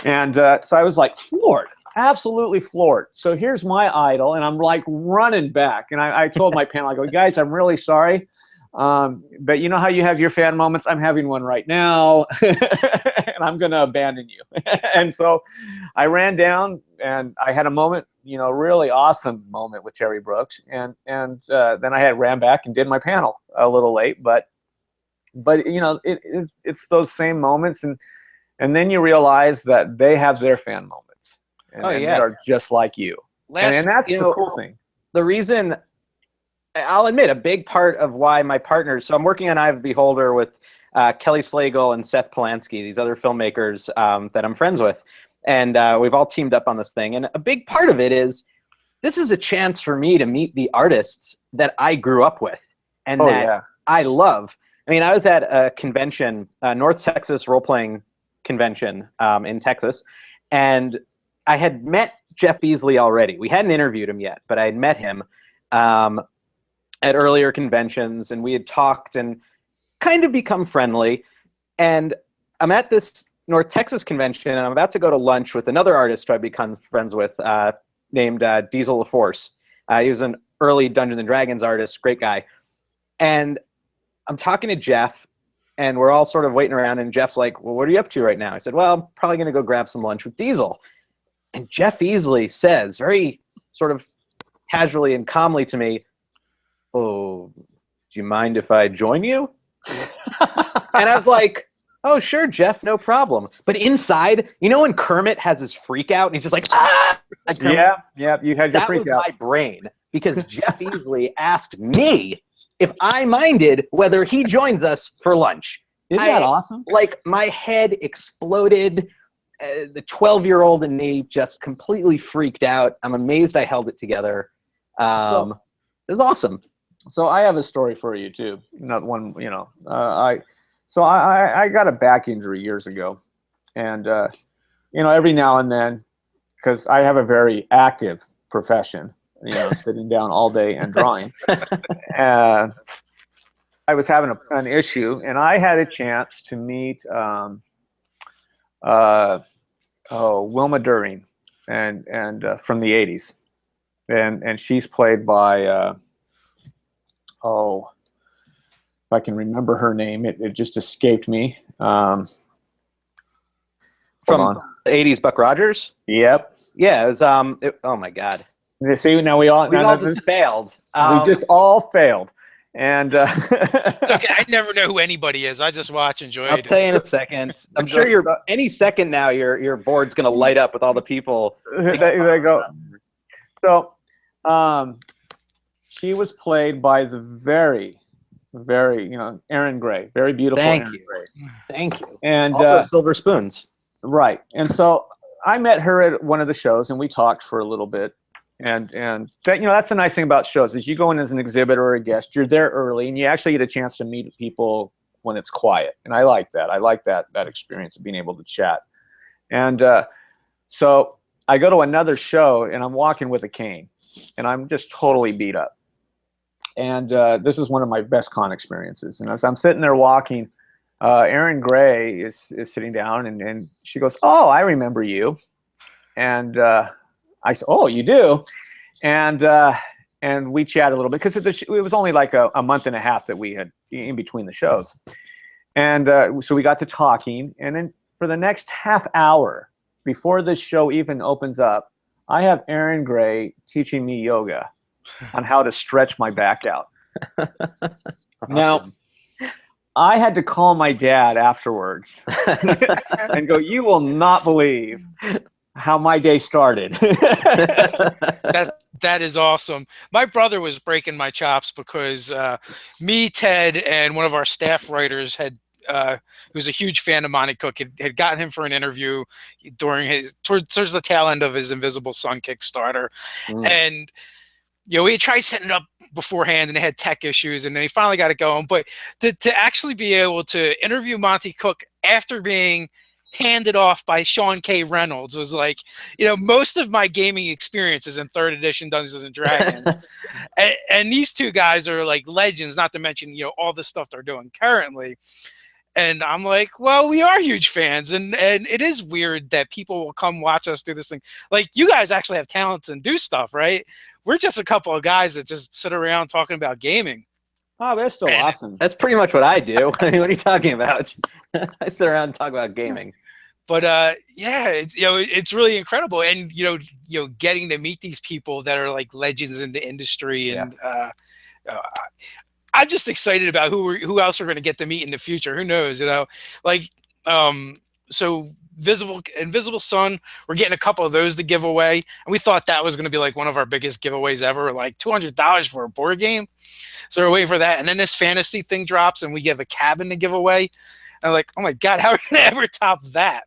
[SPEAKER 3] And so I was like floored, absolutely floored. So here's my idol, and I'm like running back, and I told my panel, I go, guys, I'm really sorry. But you know how you have your fan moments? I'm having one right now, and I'm going to abandon you. And so I ran down, and I had a moment, you know, really awesome moment with Terry Brooks, and then I ran back and did my panel a little late, but you know, it's those same moments, and then you realize that they have their fan moments, and they are just like you, and that's the cool thing.
[SPEAKER 2] The reason, I'll admit, a big part of why my partners, so I'm working on Eye of the Beholder with Kelly Slagle and Seth Polanski, these other filmmakers that I'm friends with. And we've all teamed up on this thing. And a big part of it is, this is a chance for me to meet the artists that I grew up with and I love. I mean, I was at a convention, North Texas role-playing convention in Texas, and I had met Jeff Beasley already. We hadn't interviewed him yet, but I had met him at earlier conventions, and we had talked and kind of become friendly. And I'm at this North Texas convention, and I'm about to go to lunch with another artist who I've become friends with named Diesel LaForce. He was an early Dungeons & Dragons artist, great guy. And I'm talking to Jeff, and we're all sort of waiting around, and Jeff's like, well, what are you up to right now? I said, well, I'm probably going to go grab some lunch with Diesel. And Jeff Beasley says, very sort of casually and calmly to me, oh, do you mind if I join you? And I was like, oh, sure, Jeff, no problem. But inside, you know when Kermit has his freak out and he's just like, ah! Like,
[SPEAKER 3] yeah, you had your freak out.
[SPEAKER 2] That was my brain, because Jeff Beasley asked me if I minded whether he joins us for lunch.
[SPEAKER 3] Isn't that awesome?
[SPEAKER 2] Like, my head exploded. The 12-year-old in me just completely freaked out. I'm amazed I held it together. It was awesome.
[SPEAKER 3] So I have a story for you too. Not one, you know. I got a back injury years ago, and you know, every now and then, because I have a very active profession, you know, sitting down all day and drawing, and I was having an issue, and I had a chance to meet Wilma During, and from the '80s, and she's played by if I can remember her name, it just escaped me.
[SPEAKER 2] From the '80s, Buck Rogers.
[SPEAKER 3] Yep.
[SPEAKER 2] Yeah, it was. Oh my God.
[SPEAKER 3] See, now we all
[SPEAKER 2] just failed.
[SPEAKER 3] We just all failed, and
[SPEAKER 1] it's okay. I never know who anybody is. I just watch, enjoy.
[SPEAKER 2] I'll tell you in a second. I'm sure any second now your board's gonna light up with all the people.
[SPEAKER 3] There you go. So, she was played by the very, you know, Erin Gray, very beautiful.
[SPEAKER 2] Thank you.
[SPEAKER 3] And
[SPEAKER 2] also Silver Spoons.
[SPEAKER 3] Right. And so I met her at one of the shows, and we talked for a little bit. And that, you know, that's the nice thing about shows is you go in as an exhibitor or a guest, you're there early, and you actually get a chance to meet people when it's quiet. And I like that. I like that experience of being able to chat. And so I go to another show, and I'm walking with a cane, and I'm just totally beat up. And this is one of my best con experiences. And as I'm sitting there walking, Erin Gray is sitting down, and she goes, oh, I remember you. And I said, oh, you do? And we chatted a little bit, because it was only like a month and a half that we had in between the shows. And so we got to talking. And then for the next half hour, before this show even opens up, I have Erin Gray teaching me yoga on how to stretch my back out. Now,
[SPEAKER 2] Awesome.
[SPEAKER 3] I had to call my dad afterwards and go, "You will not believe how my day started."
[SPEAKER 1] That is awesome. My brother was breaking my chops because me, Ted, and one of our staff writers who's a huge fan of Monty Cook, had gotten him for an interview during towards the tail end of his Invisible Sun Kickstarter,
[SPEAKER 2] Mm.
[SPEAKER 1] and we had tried setting it up beforehand, and they had tech issues, and then they finally got it going. But to actually be able to interview Monty Cook after being handed off by Sean K. Reynolds was like, most of my gaming experiences in third edition Dungeons and Dragons, and these two guys are like legends. Not to mention, all the stuff they're doing currently. And I'm like, well, we are huge fans, and it is weird that people will come watch us do this thing. Like, you guys actually have talents and do stuff, right? We're just a couple of guys that just sit around talking about gaming.
[SPEAKER 3] Oh, that's still awesome.
[SPEAKER 2] That's pretty much what I do. I mean, what are you talking about? I sit around and talk about gaming.
[SPEAKER 1] But yeah, it's really incredible, and getting to meet these people that are like legends in the industry, and I'm just excited about who else we're going to get to meet in the future. Who knows? So Invisible Sun, we're getting a couple of those to give away, and we thought that was going to be like one of our biggest giveaways ever, like $200 for a board game. So we're waiting for that, and then this fantasy thing drops, and we give a cabin to give away. And I'm like, oh my god, how are we going to ever top that?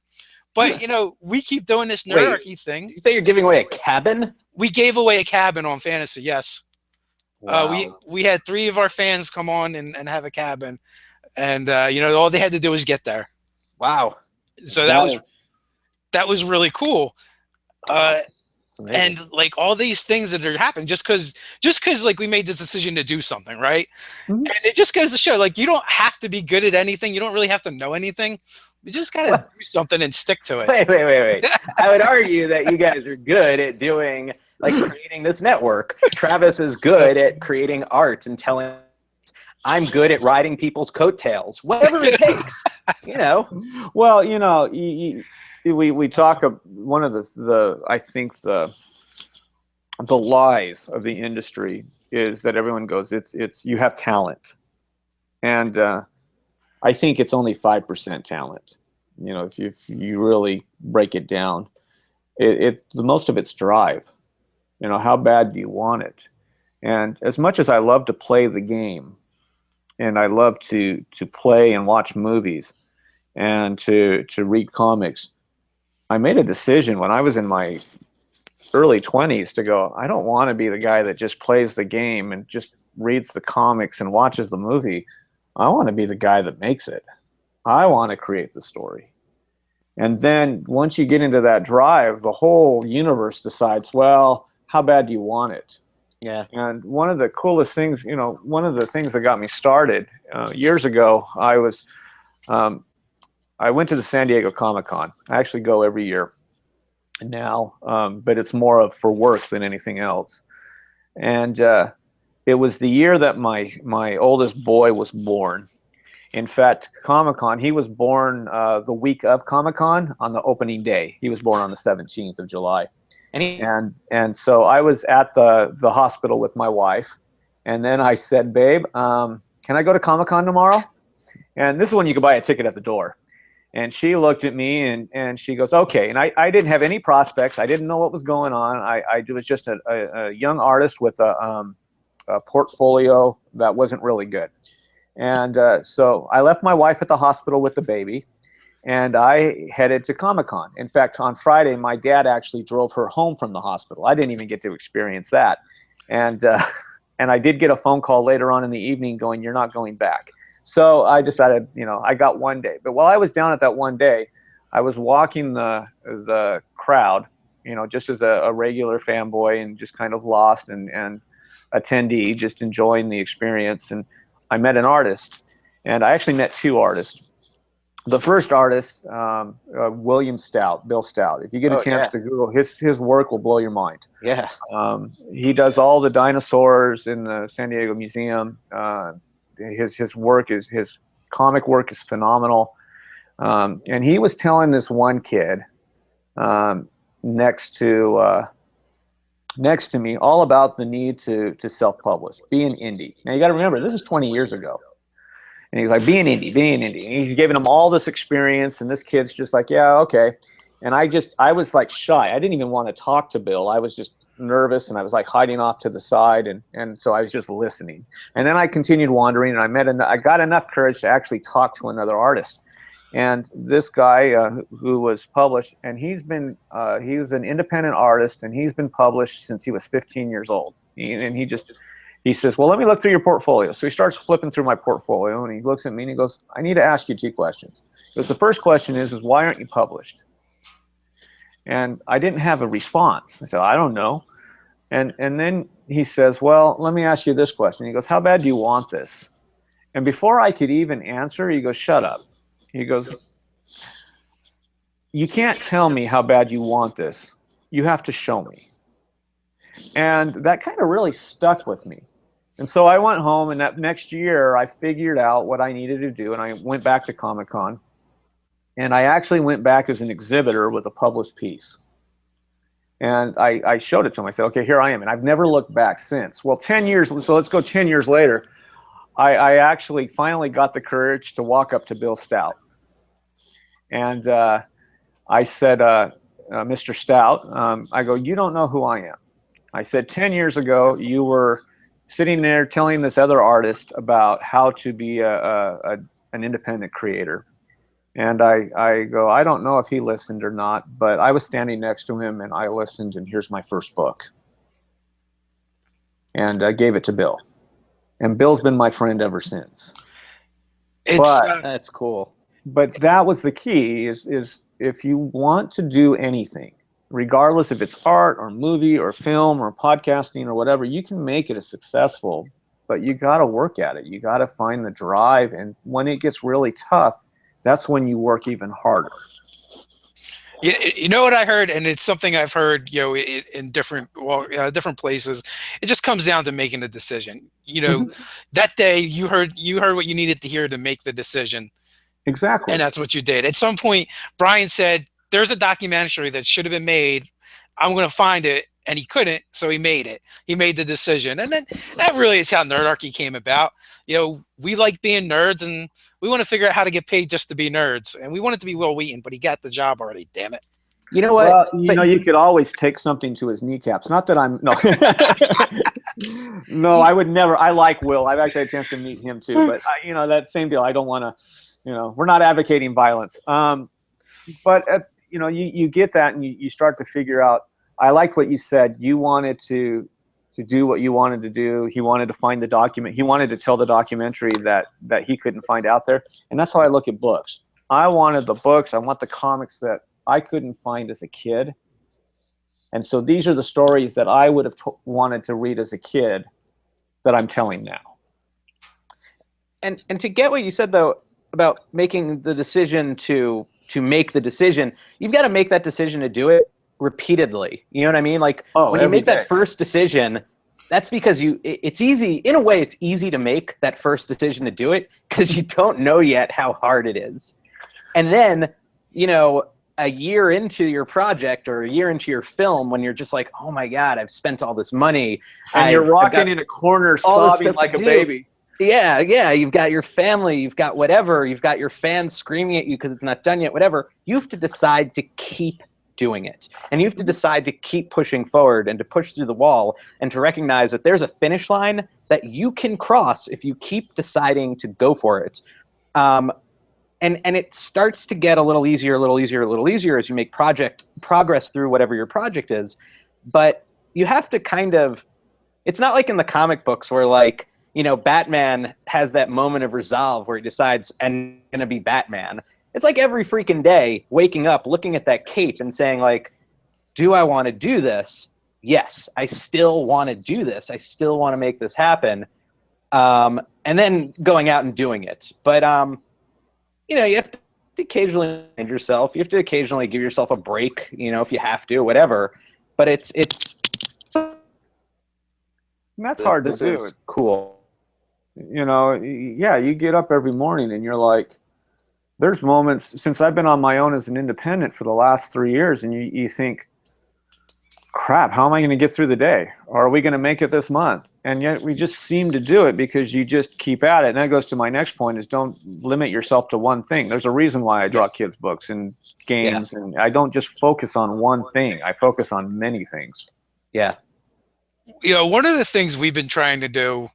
[SPEAKER 1] But we keep doing this Nerdarchy thing.
[SPEAKER 2] You say you're giving away a cabin?
[SPEAKER 1] We gave away a cabin on fantasy, yes.
[SPEAKER 2] Wow.
[SPEAKER 1] We had 3 of our fans come on and have a cabin, and all they had to do was get there.
[SPEAKER 2] Wow.
[SPEAKER 1] So that was really cool. And like all these things that are happening just because like we made this decision to do something, right? Mm-hmm. And it just goes to show, like, you don't have to be good at anything. You don't really have to know anything. You just gotta do something and stick to it.
[SPEAKER 2] Wait. I would argue that you guys are good at doing, like, creating this network. Travis is good at creating art and telling. I'm good at riding people's coattails. Whatever it takes,
[SPEAKER 3] Well, we talk of one of I think the lies of the industry is that everyone goes, it's you have talent, and I think it's only 5% talent. If you really break it down, the most of it's drive. How bad do you want it? And as much as I love to play the game, and I love to play and watch movies, and to read comics, I made a decision when I was in my early 20s to go, I don't want to be the guy that just plays the game and just reads the comics and watches the movie. I want to be the guy that makes it. I want to create the story. And then once you get into that drive, the whole universe decides, well, how bad do you want it?
[SPEAKER 2] Yeah.
[SPEAKER 3] And one of the coolest things, one of the things that got me started years ago, I went to the San Diego Comic-Con. I actually go every year now, but it's more for work than anything else. And it was the year that my oldest boy was born. In fact, Comic-Con, he was born the week of Comic-Con on the opening day. He was born on the 17th of July. And so I was at the hospital with my wife, and then I said, babe, can I go to Comic-Con tomorrow? And this is when you could buy a ticket at the door. And she looked at me and she goes, okay. And I didn't have any prospects. I didn't know what was going on. I was just a young artist with a portfolio that wasn't really good. And so I left my wife at the hospital with the baby, and I headed to Comic-Con. In fact, on Friday, my dad actually drove her home from the hospital. I didn't even get to experience that. And I did get a phone call later on in the evening going, you're not going back. So I decided, I got one day. But while I was down at that one day, I was walking the crowd, just as a regular fanboy and just kind of lost and attendee, just enjoying the experience. And I met an artist, and I actually met 2 artists. The first artist, William Stout, Bill Stout. If you get a chance to Google, his work will blow your mind.
[SPEAKER 2] Yeah.
[SPEAKER 3] He does all the dinosaurs in the San Diego Museum. His work his comic work is phenomenal. And he was telling this one kid next to next to me all about the need to self-publish, be an indie. Now you got to remember, this is 20 years ago. And he's like, be an indie, be an indie. And he's giving him all this experience, and this kid's just like, yeah, okay. And I was like shy. I didn't even want to talk to Bill. I was just nervous, and I was like hiding off to the side, and so I was just listening. And then I continued wandering, and I got enough courage to actually talk to another artist. And this guy who was published, and he was an independent artist, and he's been published since he was 15 years old. He says, well, let me look through your portfolio. So he starts flipping through my portfolio, and he looks at me and he goes, I need to ask you 2 questions. Because the first question is why aren't you published? And I didn't have a response. I said, I don't know. And then he says, well, let me ask you this question. He goes, how bad do you want this? And before I could even answer, he goes, shut up. He goes, you can't tell me how bad you want this. You have to show me. And that kind of really stuck with me. And so I went home, and that next year I figured out what I needed to do, and I went back to Comic-Con, and I actually went back as an exhibitor with a published piece. And I showed it to him. I said, okay, here I am. And I've never looked back since. Well, 10 years, so let's go 10 years later, I actually finally got the courage to walk up to Bill Stout. And I said, Mr. Stout, I go, you don't know who I am. I said, 10 years ago, you were sitting there telling this other artist about how to be an independent creator. And I go, I don't know if he listened or not, but I was standing next to him, and I listened, and here's my first book. And I gave it to Bill. And Bill's been my friend ever since.
[SPEAKER 2] That's cool.
[SPEAKER 3] But that was the key, is if you want to do anything, regardless if it's art or movie or film or podcasting or whatever, you can make it a successful, but you got to work at it. You got to find the drive. And when it gets really tough, that's when you work even harder.
[SPEAKER 1] Yeah, you know what I heard, and it's something I've heard, in different places. It just comes down to making a decision. That day you heard what you needed to hear to make the decision.
[SPEAKER 3] Exactly.
[SPEAKER 1] And that's what you did. At some point, Brian said, there's a documentary that should have been made. I'm going to find it. And he couldn't, so he made it. He made the decision. And then that really is how Nerdarchy came about. We like being nerds, and we want to figure out how to get paid just to be nerds. And we want it to be Will Wheaton, but he got the job already, damn it.
[SPEAKER 2] You know what?
[SPEAKER 3] Well, you could always take something to his kneecaps. Not that I'm, no. No, I would never. I like Will. I've actually had a chance to meet him too. But, that same deal. I don't want to, we're not advocating violence. But, you get that, and you start to figure out. I liked what you said. You wanted to do what you wanted to do. He wanted to find the document. He wanted to tell the documentary that he couldn't find out there. And that's how I look at books. I wanted the books. I want the comics that I couldn't find as a kid. And so these are the stories that I would have wanted to read as a kid that I'm telling now.
[SPEAKER 2] And to get what you said, though, about making the decision to make the decision, you've got to make that decision to do it repeatedly. You know what I mean? Like when you make that first decision, that's because it's easy. In a way, it's easy to make that first decision to do it because you don't know yet how hard it is. And then, a year into your project or a year into your film, when you're just like, oh my God, I've spent all this money.
[SPEAKER 3] And you're rocking in a corner sobbing like a baby.
[SPEAKER 2] Yeah. You've got your family, you've got whatever, you've got your fans screaming at you because it's not done yet, whatever. You have to decide to keep doing it. And you have to decide to keep pushing forward and to push through the wall and to recognize that there's a finish line that you can cross if you keep deciding to go for it. And it starts to get a little easier as you make progress through whatever your project is. But you have to it's not like in the comic books where Batman has that moment of resolve where he decides, I'm going to be Batman. It's like every freaking day waking up, looking at that cape and saying, do I want to do this? Yes, I still want to do this. I still want to make this happen. And then going out and doing it. But, you have to occasionally find yourself. You have to occasionally give yourself a break, if you have to, whatever. But it's
[SPEAKER 3] that's hard to do.
[SPEAKER 2] It's cool.
[SPEAKER 3] You get up every morning and you're like, there's moments since I've been on my own as an independent for the last 3 years, and you think, crap, how am I going to get through the day? Or are we going to make it this month? And yet we just seem to do it because you just keep at it. And that goes to my next point is don't limit yourself to one thing. There's a reason why I draw kids' books and games, and I don't just focus on one thing. I focus on many things.
[SPEAKER 2] Yeah.
[SPEAKER 1] You know, one of the things we've been trying to do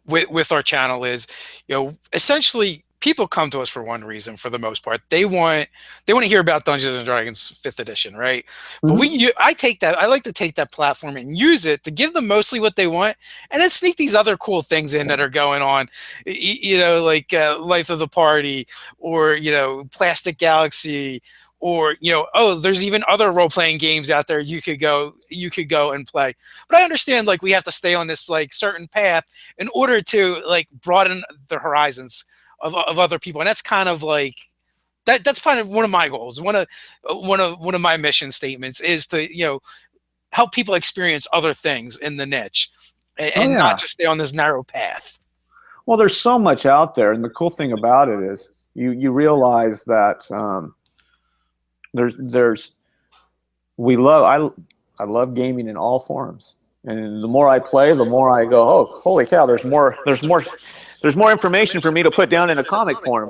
[SPEAKER 1] with our channel is, you know, essentially people come to us for one reason for the most part. They want to hear about Dungeons and Dragons 5th edition, right? But I like to take that platform and use it to give them mostly what they want, and then sneak these other cool things in that are going on, you know, like Life of the Party, or, you know, Plastic Galaxy, or, you know, oh, there's even other role-playing games out there you could go and play. But I understand, like, we have to stay on this like certain path in order to like broaden the horizons of other people, and that's kind of like that's kind of one of my goals. One of my mission statements is to, you know, help people experience other things in the niche, and not just stay on this narrow path.
[SPEAKER 3] Well, there's so much out there, and the cool thing about it is you realize that I love gaming in all forms, and the more I play, the more I go, oh, holy cow, there's more information for me to put down in a comic form.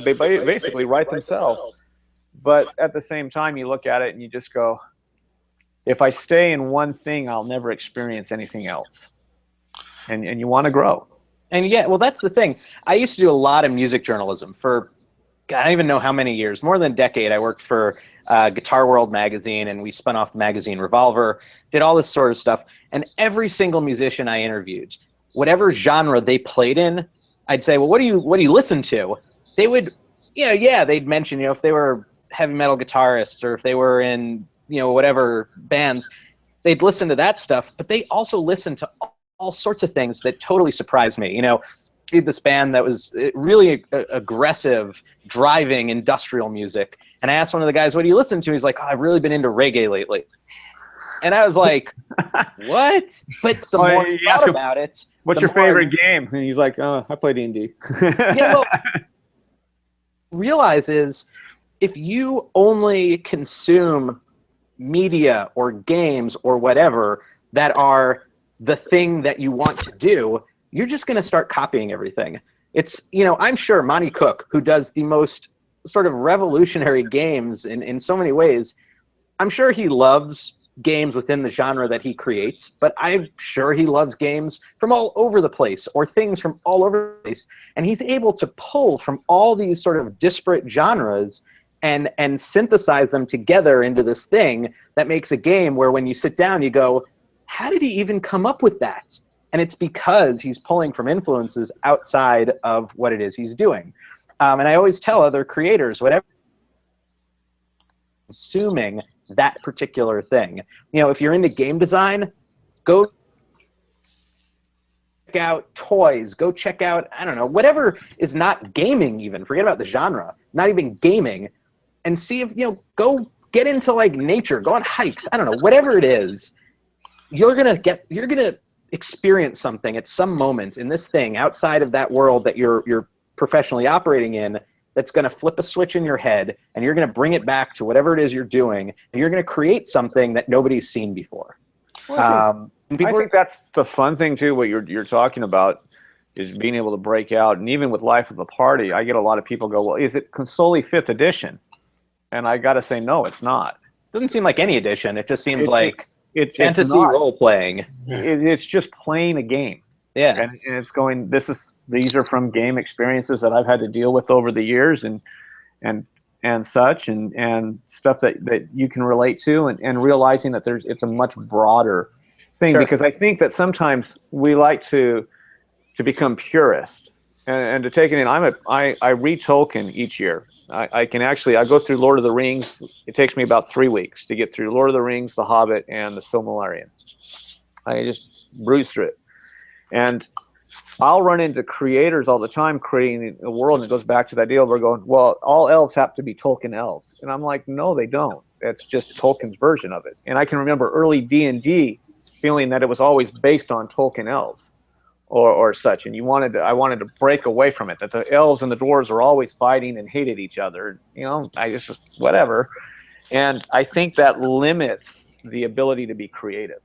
[SPEAKER 3] They basically write themselves, but at the same time, you look at it and you just go, if I stay in one thing, I'll never experience anything else, and you want to grow.
[SPEAKER 2] And yeah, well, that's the thing. I used to do a lot of music journalism for, God, I don't even know how many years, more than a decade. I worked for Guitar World magazine, and we spun off the magazine Revolver, did all this sort of stuff. And every single musician I interviewed, whatever genre they played in, I'd say, well, what do you listen to? They would, you know, yeah, they'd mention, you know, if they were heavy metal guitarists, or if they were in, you know, whatever bands, they'd listen to that stuff. But they also listened to all sorts of things that totally surprised me. You know, this band that was really aggressive, driving industrial music. And I asked one of the guys, what do you listen to? He's like, oh, I've really been into reggae lately. And I was like, what? But the more I thought about it,
[SPEAKER 3] what's your favorite game? And he's like, oh, I play D&D.
[SPEAKER 2] Yeah, well, realize is, if you only consume media or games or whatever that are the thing that you want to do, you're just going to start copying everything. It's, you know, I'm sure Monty Cook, who does the most sort of revolutionary games in so many ways, I'm sure he loves games within the genre that he creates, but I'm sure he loves games from all over the place, or things from all over the place. And he's able to pull from all these sort of disparate genres and synthesize them together into this thing that makes a game where when you sit down, you go, how did he even come up with that? And it's because he's pulling from influences outside of what it is he's doing. And I always tell other creators, whatever, consuming that particular thing. You know, if you're into game design, go check out toys, go check out, I don't know, whatever is not gaming even, forget about the genre, not even gaming, and see if, you know, go get into like nature, go on hikes, I don't know, whatever it is, you're gonna experience something at some moment in this thing outside of that world that you're professionally operating in, that's going to flip a switch in your head, and you're going to bring it back to whatever it is you're doing, and you're going to create something that nobody's seen before.
[SPEAKER 3] Well, I think that's the fun thing too. What you're talking about is being able to break out, and even with Life of the Party, I get a lot of people go, "Well, is it solely 5th edition?" And I got to say, no, it's not.
[SPEAKER 2] Doesn't seem like any edition. It just seems like it's fantasy role playing.
[SPEAKER 3] It's just playing a game.
[SPEAKER 2] Yeah,
[SPEAKER 3] and it's going. These are from game experiences that I've had to deal with over the years, and such, and stuff that you can relate to, and realizing that it's a much broader thing. Sure. Because I think that sometimes we like to become purist and to take it in. I read Tolkien each year. I go through Lord of the Rings. It takes me about 3 weeks to get through Lord of the Rings, The Hobbit, and the Silmarillion. I just breeze through it. And I'll run into creators all the time creating a world, and it goes back to that deal. We're going, well, all elves have to be Tolkien elves. And I'm like, no, they don't. That's just Tolkien's version of it. And I can remember early D&D feeling that it was always based on Tolkien elves or such. And I wanted to break away from it, that the elves and the dwarves are always fighting and hated each other. You know, I just, whatever. And I think that limits the ability to be creative.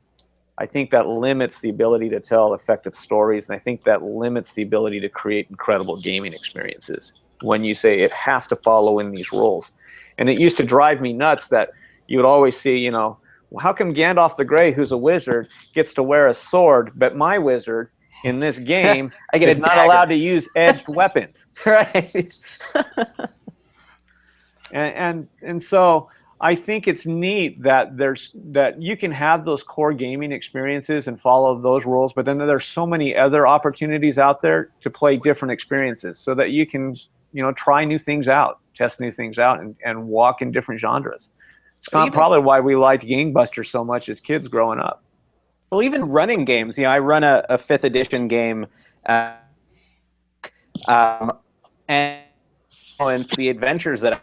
[SPEAKER 3] I think that limits the ability to tell effective stories, and I think that limits the ability to create incredible gaming experiences when you say it has to follow in these rules. And it used to drive me nuts that you would always see, you know, well, how come Gandalf the Grey, who's a wizard, gets to wear a sword, but my wizard in this game
[SPEAKER 2] I get
[SPEAKER 3] is
[SPEAKER 2] a
[SPEAKER 3] not
[SPEAKER 2] dagger.
[SPEAKER 3] allowed to use edged weapons?
[SPEAKER 2] Right.
[SPEAKER 3] And so I think it's neat that that you can have those core gaming experiences and follow those rules, but then there's so many other opportunities out there to play different experiences so that you can, you know, try new things out, test new things out, and walk in different genres. It's probably why we liked Gangbusters so much as kids growing up.
[SPEAKER 2] Well, even running games, you know, I run a 5th edition game, and influence the adventures that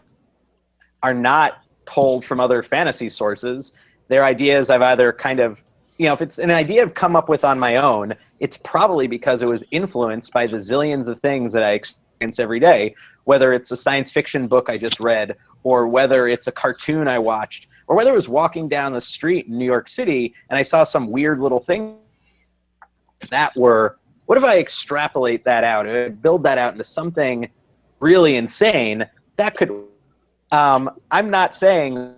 [SPEAKER 2] are not told from other fantasy sources. They're ideas I've either kind of, you know, if it's an idea I've come up with on my own, it's probably because it was influenced by the zillions of things that I experience every day, whether it's a science fiction book I just read, or whether it's a cartoon I watched, or whether it was walking down the street in New York City and I saw some weird little thing that were, what if I extrapolate that out, build that out into something really insane that could, I'm not saying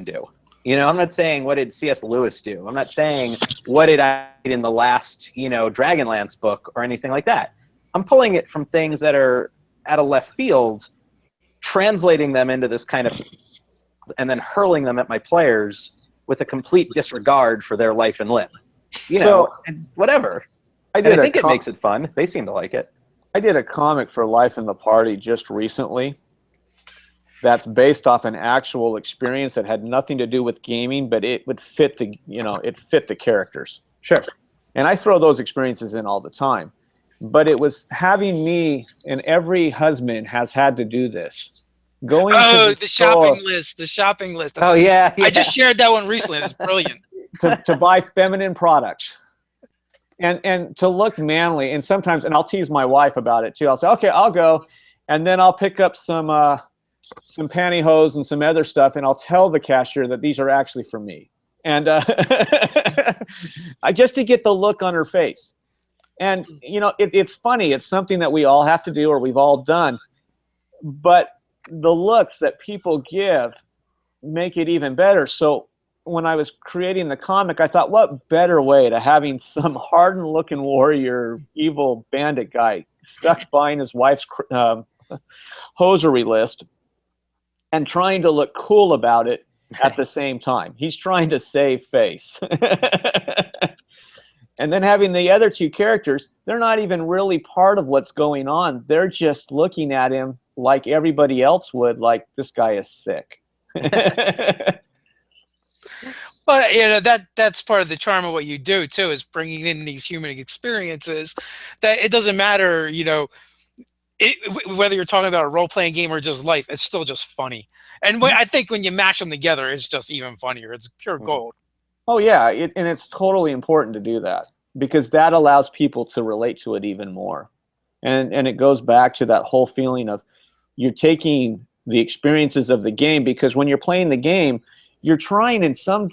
[SPEAKER 2] do. You know, I'm not saying what did C.S. Lewis do. I'm not saying what did I read in the last, you know, Dragonlance book or anything like that. I'm pulling it from things that are out of left field, translating them into this kind of, and then hurling them at my players with a complete disregard for their life and limb. You know, and whatever. I think it makes it fun. They seem to like it.
[SPEAKER 3] I did a comic for Life in the Party just recently that's based off an actual experience that had nothing to do with gaming, but it would fit the, you know, it fit the characters.
[SPEAKER 2] Sure.
[SPEAKER 3] And I throw those experiences in all the time. But it was having me, and every husband has had to do this. Going to
[SPEAKER 1] the shopping list. The shopping list.
[SPEAKER 2] That's yeah.
[SPEAKER 1] I just shared that one recently. It's brilliant.
[SPEAKER 3] to buy feminine products. And to look manly, and sometimes, and I'll tease my wife about it too. I'll say, okay, I'll go, and then I'll pick up some pantyhose and some other stuff, and I'll tell the cashier that these are actually for me. And I just to get the look on her face. And you know, it's funny. It's something that we all have to do, or we've all done. But the looks that people give make it even better. So when I was creating the comic, I thought, what better way to having some hardened-looking warrior, evil bandit guy stuck buying his wife's hosiery list and trying to look cool about it at the same time. He's trying to save face. And then having the other two characters, they're not even really part of what's going on. They're just looking at him like everybody else would, like this guy is sick.
[SPEAKER 1] But you know, that's part of the charm of what you do too, is bringing in these human experiences. That it doesn't matter, you know, whether you're talking about a role-playing game or just life, it's still just funny. And I think when you match them together, it's just even funnier. It's pure gold.
[SPEAKER 3] Oh yeah, and it's totally important to do that, because that allows people to relate to it even more. And it goes back to that whole feeling of you're taking the experiences of the game, because when you're playing the game, you're trying in some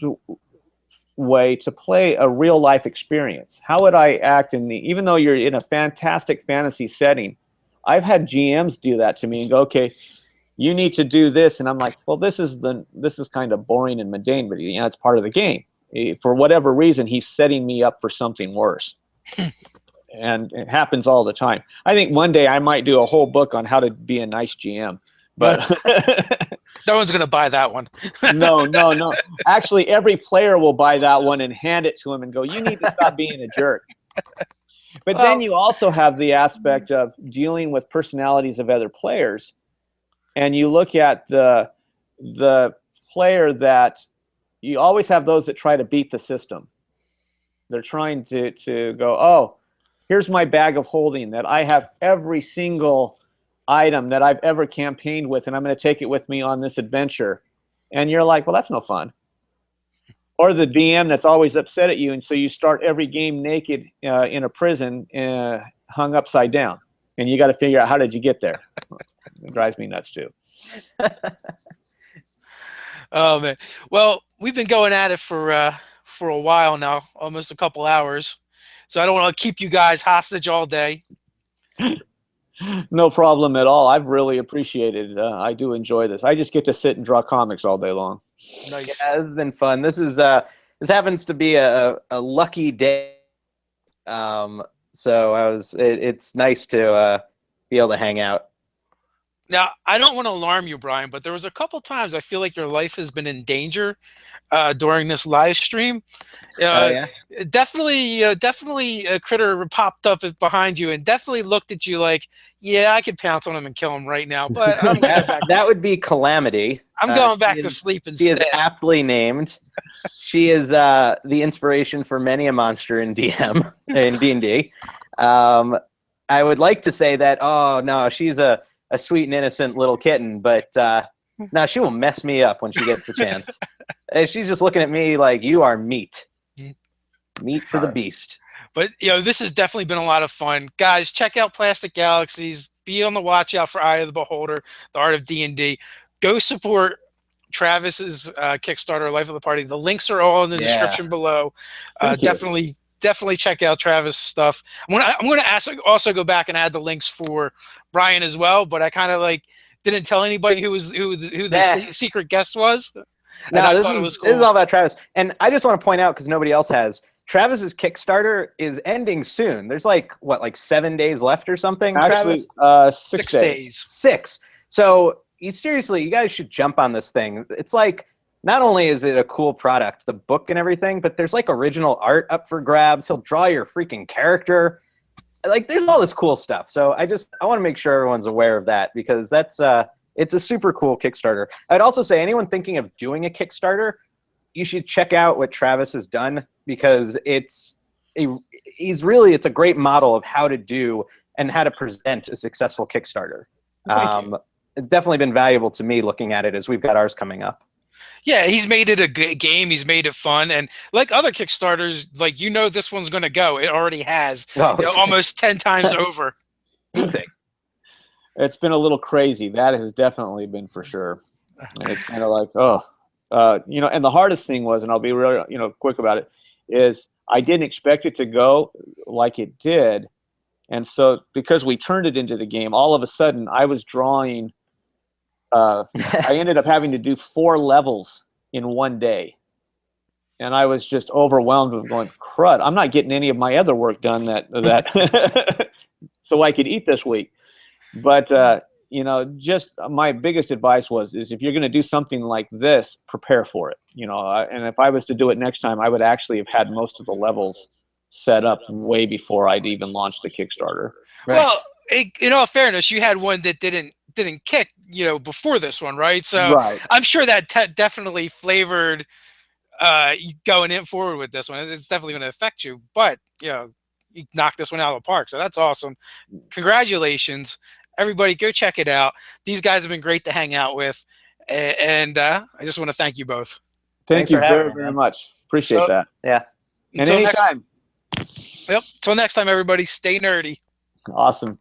[SPEAKER 3] way to play a real life experience. How would I act even though you're in a fantastic fantasy setting? I've had GMs do that to me and go, okay, you need to do this. And I'm like, well, this is kind of boring and mundane, but you know, it's part of the game. For whatever reason, he's setting me up for something worse. And it happens all the time. I think one day I might do a whole book on how to be a nice GM. But
[SPEAKER 1] no one's going to buy that one.
[SPEAKER 3] No. Actually, every player will buy that one and hand it to him and go, you need to stop being a jerk. But then you also have the aspect of dealing with personalities of other players. And you look at the player that you always have those that try to beat the system. They're trying to go, oh, here's my bag of holding that I have every single item that I've ever campaigned with, and I'm going to take it with me on this adventure. And you're like, well, that's no fun. Or the DM that's always upset at you, and so you start every game naked in a prison hung upside down. And you got to figure out, how did you get there? It drives me nuts too.
[SPEAKER 1] Oh man. Well, we've been going at it for a while now, almost a couple hours. So I don't want to keep you guys hostage all day.
[SPEAKER 3] No problem at all. I've really appreciated it. I do enjoy this. I just get to sit and draw comics all day long.
[SPEAKER 2] Yeah,
[SPEAKER 1] Nice.
[SPEAKER 2] this has been fun. This happens to be a lucky day. So it's nice to be able to hang out.
[SPEAKER 1] Now, I don't want to alarm you, Brian, but there was a couple times I feel like your life has been in danger during this live stream.
[SPEAKER 2] Oh
[SPEAKER 1] Uh,
[SPEAKER 2] yeah.
[SPEAKER 1] definitely a critter popped up behind you and definitely looked at you like, yeah, I could pounce on him and kill him right now, but I'm gonna go back.
[SPEAKER 2] That would be Calamity.
[SPEAKER 1] I'm going
[SPEAKER 2] She
[SPEAKER 1] back to sleep
[SPEAKER 2] she is
[SPEAKER 1] instead.
[SPEAKER 2] aptly named. She is the inspiration for many a monster in DM in D&D. I would like to say that, oh no, she's a sweet and innocent little kitten, but no, she will mess me up when she gets the chance. She's just looking at me like, you are meat. Meat for the beast.
[SPEAKER 1] But this has definitely been a lot of fun, guys. Check out Plastic Galaxies. Be on the watch out for Eye of the Beholder, The Art of D&D. Go support Travis's Kickstarter, Life of the Party. The links are all in the description below. Definitely check out Travis' stuff. I'm gonna also go back and add the links for Brian as well. But I kind of didn't tell anybody who the secret guest was. And I thought it was cool.
[SPEAKER 2] This is all about Travis. And I just want to point out, because nobody else has, Travis's Kickstarter is ending soon. There's like 7 days left or something.
[SPEAKER 3] Actually,
[SPEAKER 2] Travis?
[SPEAKER 3] 6
[SPEAKER 1] days.
[SPEAKER 2] 6. So seriously, you guys should jump on this thing. It's like, not only is it a cool product, the book and everything, but there's like original art up for grabs. He'll draw your freaking character. Like, there's all this cool stuff. So I want to make sure everyone's aware of that, because it's a super cool Kickstarter. I'd also say anyone thinking of doing a Kickstarter, you should check out what Travis has done, because it's a great model of how to do and how to present a successful Kickstarter. It's definitely been valuable to me looking at it as we've got ours coming up.
[SPEAKER 1] Yeah, he's made it a game. He's made it fun, and like other Kickstarters, this one's going to go. It already has, almost 10 times over.
[SPEAKER 3] It's been a little crazy. That has definitely been for sure. And it's kind of like, and the hardest thing was, and I'll be really, quick about it, is I didn't expect it to go like it did. And so because we turned it into the game, all of a sudden I was drawing, I ended up having to do 4 levels in one day. And I was just overwhelmed with going, crud, I'm not getting any of my other work done that so I could eat this week. But, just my biggest advice is if you're going to do something like this, prepare for it. And if I was to do it next time, I would actually have had most of the levels set up way before I'd even launched the Kickstarter.
[SPEAKER 1] Right. Well, in all fairness, you had one that didn't kick, before this one, right? So right. I'm sure that definitely flavored going in forward with this one. It's definitely going to affect you, but you knocked this one out of the park. So that's awesome. Congratulations. Everybody go check it out. These guys have been great to hang out with. And I just want to thank you both.
[SPEAKER 3] Thank you very, very much. Appreciate that.
[SPEAKER 2] Yeah.
[SPEAKER 3] And anytime.
[SPEAKER 1] Yep. Till next time, everybody, stay nerdy.
[SPEAKER 3] Awesome.